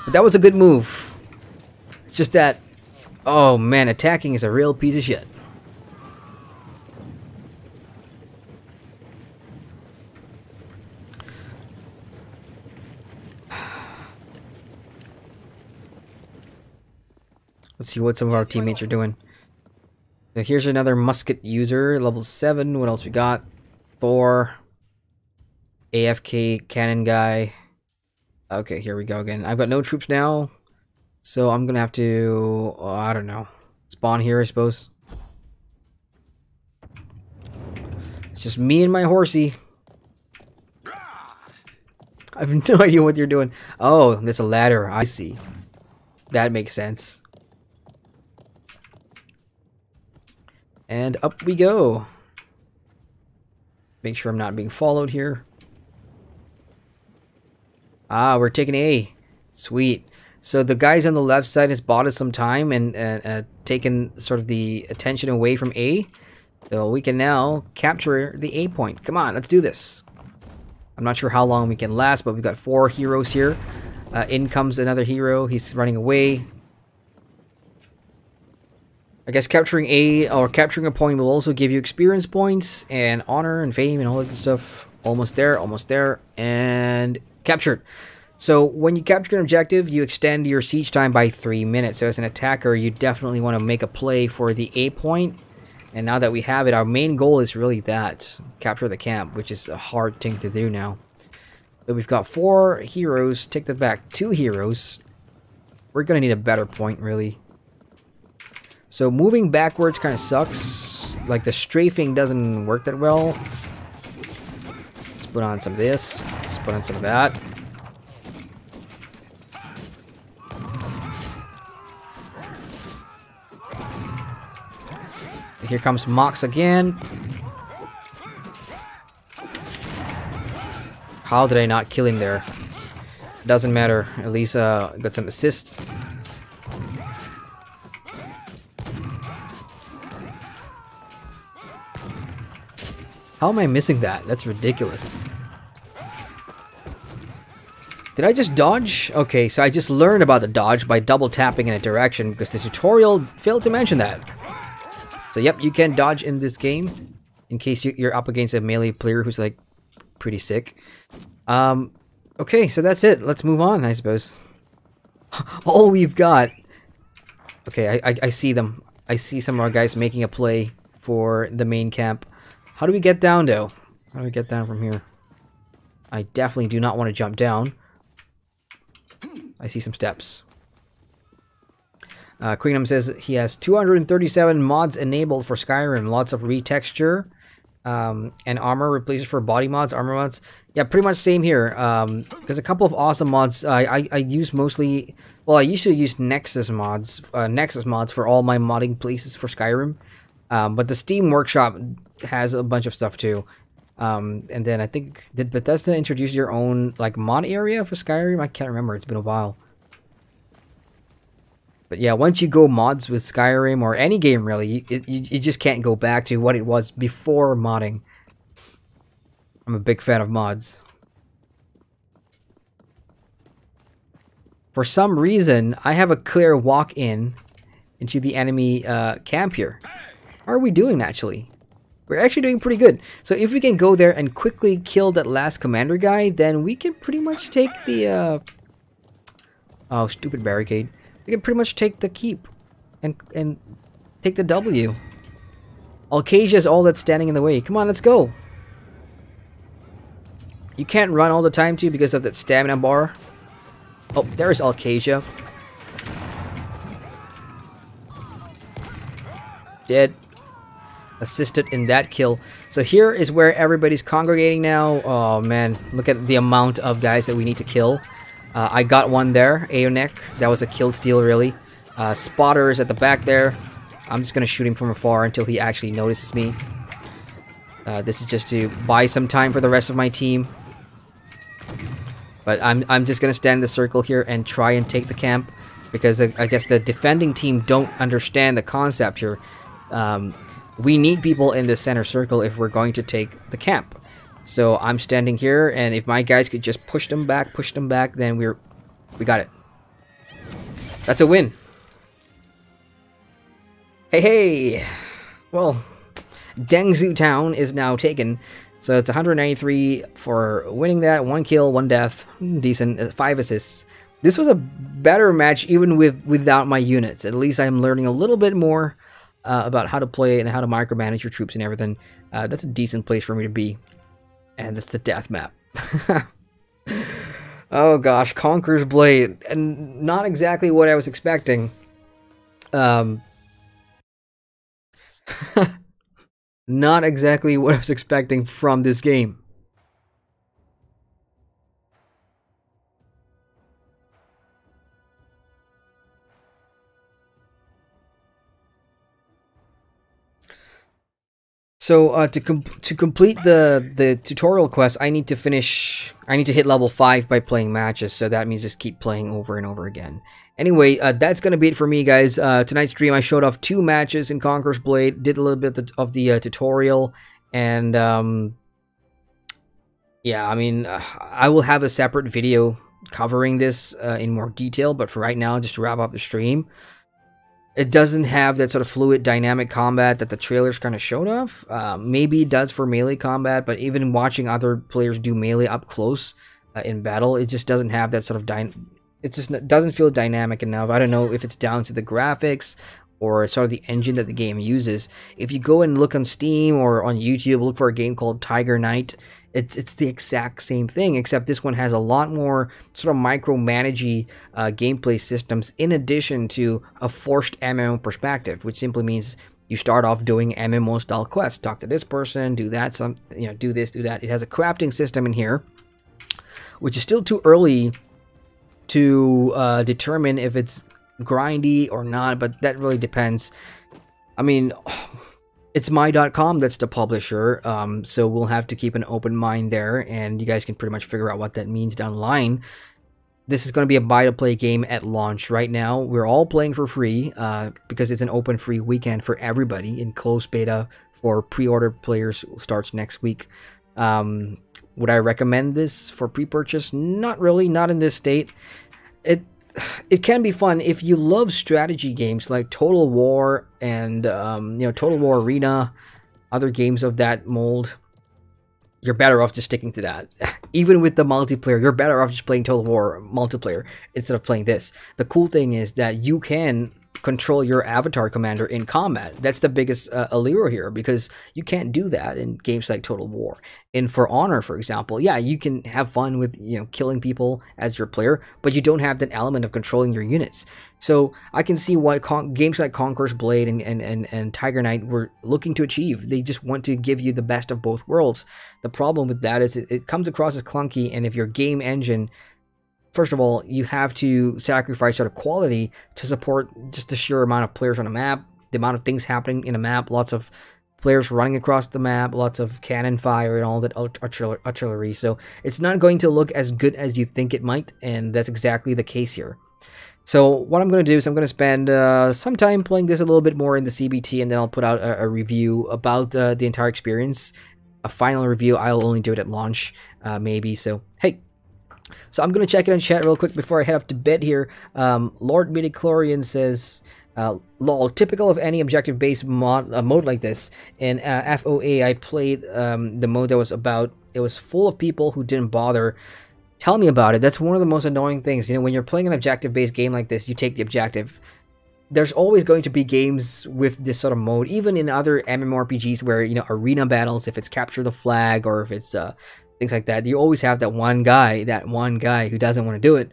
But that was a good move. It's just that... Oh, man, attacking is a real piece of shit. Let's see what some of our teammates are doing. So here's another musket user, level 7. What else we got? Thor. AFK cannon guy. Okay, here we go again. I've got no troops now. So I'm gonna have to... I don't know. Spawn here, I suppose. It's just me and my horsey. I have no idea what you're doing. Oh, there's a ladder. I see. That makes sense. And up we go. Make sure I'm not being followed here. Ah, we're taking A. Sweet. So the guys on the left side has bought us some time and taken sort of the attention away from A. So we can now capture the A point. Come on, let's do this. I'm not sure how long we can last, but we've got 4 heroes here. In comes another hero. He's running away. I guess capturing a point will also give you experience points and honor and fame and all that good stuff. Almost there, and captured. So when you capture an objective, you extend your siege time by 3 minutes. So as an attacker, you definitely want to make a play for the A point. And now that we have it, our main goal is really that. Capture the camp, which is a hard thing to do now. So we've got 4 heroes. Take that back. 2 heroes. We're going to need a better point, really. So moving backwards kind of sucks. Like the strafing doesn't work that well. Let's put on some of this. Let's put on some of that. Here comes Mox again. How did I not kill him there? Doesn't matter. At least got some assists. How am I missing that? That's ridiculous. Did I just dodge? Okay, so I just learned about the dodge by double tapping in a direction because the tutorial failed to mention that. So yep, you can dodge in this game in case you're up against a melee player who's like pretty sick. Okay, so that's it. Let's move on, I suppose. All we've got. Okay, I see them. I see some of our guys making a play for the main camp. How do we get down, though? How do we get down from here? I definitely do not want to jump down. I see some steps. Queenum says he has 237 mods enabled for Skyrim. Lots of retexture and armor replaces for body mods, armor mods. Yeah, pretty much same here. There's a couple of awesome mods. I use mostly... Well, I usually use Nexus mods for all my modding places for Skyrim. But the Steam Workshop has a bunch of stuff too. And then I think... Did Bethesda introduce your own like mod area for Skyrim? I can't remember. It's been a while. But yeah, once you go mods with Skyrim or any game really, you just can't go back to what it was before modding. I'm a big fan of mods. For some reason, I have a clear walk-in into the enemy camp here. How are we doing actually? We're actually doing pretty good. So if we can go there and quickly kill that last commander guy, then we can pretty much take the... Oh, stupid barricade. We can pretty much take the keep and take the W. Alcasia is all that's standing in the way. Come on, let's go. You can't run all the time too because of that stamina bar. Oh, there's Alcasia. Dead. Assisted in that kill. So here is where everybody's congregating now. Oh man, look at the amount of guys that we need to kill. I got one there, Aonek. That was a kill steal, really. Spotter is at the back there. I'm just going to shoot him from afar until he actually notices me. This is just to buy some time for the rest of my team. But I'm just going to stand in the circle here and try and take the camp. Because I guess the defending team don't understand the concept here. We need people in the center circle if we're going to take the camp. So I'm standing here, and if my guys could just push them back, then we got it. That's a win. Hey! Well, Dengzhou Town is now taken. So it's 193 for winning that. 1 kill, 1 death. Decent. 5 assists. This was a better match even without my units. At least I'm learning a little bit more about how to play and how to micromanage your troops and everything. That's a decent place for me to be. And it's the death map. Oh gosh, Conqueror's Blade. And not exactly what I was expecting. Not exactly what I was expecting from this game. So to complete the tutorial quest, I need to hit level 5 by playing matches. So that means just keep playing over and over again. Anyway, that's gonna be it for me, guys. Tonight's stream, I showed off 2 matches in Conqueror's Blade, did a little bit of the tutorial, and yeah, I mean, I will have a separate video covering this in more detail, but for right now, just to wrap up the stream, it doesn't have that sort of fluid dynamic combat that the trailers kind of showed off. Maybe it does for melee combat, but even watching other players do melee up close in battle, it just doesn't have that sort of it just doesn't feel dynamic enough. I don't know if it's down to the graphics or sort of the engine that the game uses. If you go and look on Steam or on YouTube, look for a game called Tiger Knight, it's the exact same thing, except this one has a lot more sort of micromanagey gameplay systems in addition to a forced MMO perspective, which simply means you start off doing MMO style quests. Talk to this person, do that, do this, do that. It has a crafting system in here, which is still too early to determine if it's grindy or not, but that really depends. I mean, it's my.com that's the publisher, so we'll have to keep an open mind there, and you guys can pretty much figure out what that means down the line. This is going to be a buy-to-play game at launch. Right now, we're all playing for free because it's an open free weekend for everybody, in closed beta for pre-order players starts next week. Would I recommend this for pre-purchase? Not really, not in this state. It can be fun if you love strategy games like Total War and Total War Arena, other games of that mold. You're better off just sticking to that. Even with the multiplayer, you're better off just playing Total War multiplayer instead of playing this. The cool thing is that you can control your avatar commander in combat. That's the biggest allure here, because you can't do that in games like Total War. And For Honor, for example, yeah, you can have fun with killing people as your player, but you don't have that element of controlling your units. So I can see what games like Conqueror's Blade and Tiger Knight were looking to achieve. They just want to give you the best of both worlds. The problem with that is it comes across as clunky, and if your game engine, first of all, you have to sacrifice sort of quality to support just the sheer amount of players on a map, the amount of things happening in a map, lots of players running across the map, lots of cannon fire and all that artillery. So it's not going to look as good as you think it might, and that's exactly the case here. So what I'm going to do is I'm going to spend some time playing this a little bit more in the CBT, and then I'll put out a review about the entire experience. A final review, I'll only do it at launch, maybe. So, hey. So I'm going to check it in chat real quick before I head up to bed here. Lord Midichlorian says, lol, typical of any objective-based mode like this. In FOA, I played the mode that was it was full of people who didn't bother. Tell me about it. That's one of the most annoying things. When you're playing an objective-based game like this, you take the objective. There's always going to be games with this sort of mode, even in other MMORPGs where, arena battles, if it's capture the flag or if it's things like that, you always have that one guy who doesn't want to do it.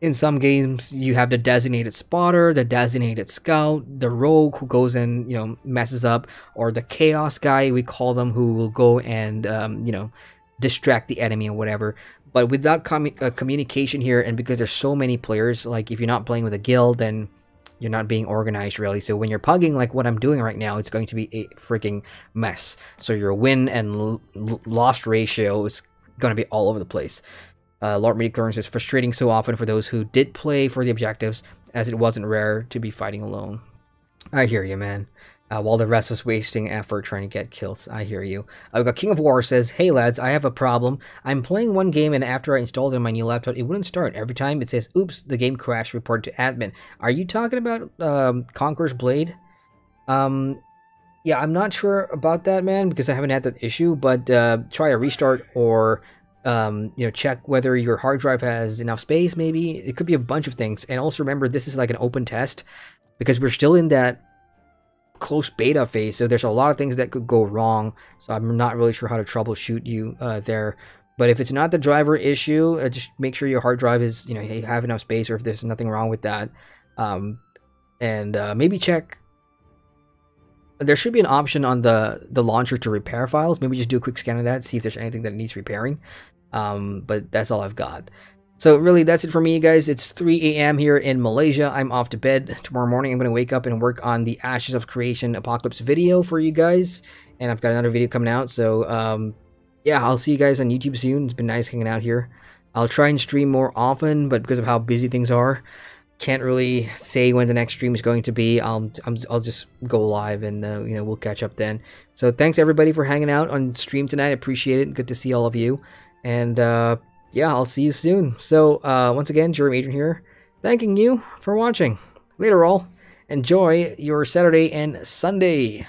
In some games, you have the designated spotter, the designated scout, the rogue who goes and, messes up, or the chaos guy, we call them, who will go and, distract the enemy or whatever. But without communication here, and because there's so many players, like if you're not playing with a guild, then you're not being organized really. So when you're pugging like what I'm doing right now, it's going to be a freaking mess. So your win and loss ratio is going to be all over the place. Lord Midichlorian is frustrating so often for those who did play for the objectives, as it wasn't rare to be fighting alone. I hear you, man. While the rest was wasting effort trying to get kills. I hear you. I've got King of War says, hey lads, I have a problem. I'm playing one game, and after I installed it on my new laptop, it wouldn't start. Every time it says, oops, the game crashed, reported to admin. Are you talking about Conqueror's Blade? Yeah, I'm not sure about that, man, because I haven't had that issue, but try a restart, or check whether your hard drive has enough space, maybe. It could be a bunch of things. And also remember, this is like an open test, because we're still in that close beta phase, so there's a lot of things that could go wrong. So I'm not really sure how to troubleshoot you there. But if it's not the driver issue, just make sure your hard drive is, you have enough space, or if there's nothing wrong with that. Maybe check. There should be an option on the launcher to repair files. Maybe just do a quick scan of that, see if there's anything that needs repairing. But that's all I've got. So really, that's it for me, guys. It's 3 a.m. here in Malaysia. I'm off to bed. Tomorrow morning, I'm going to wake up and work on the Ashes of Creation Apocalypse video for you guys. And I've got another video coming out. So, yeah, I'll see you guys on YouTube soon. It's been nice hanging out here. I'll try and stream more often, but because of how busy things are, can't really say when the next stream is going to be. I'll just go live, and we'll catch up then. So thanks everybody for hanging out on stream tonight. I appreciate it. Good to see all of you. And yeah, I'll see you soon. So, once again, Jeremy Adrian here, thanking you for watching. Later all, enjoy your Saturday and Sunday.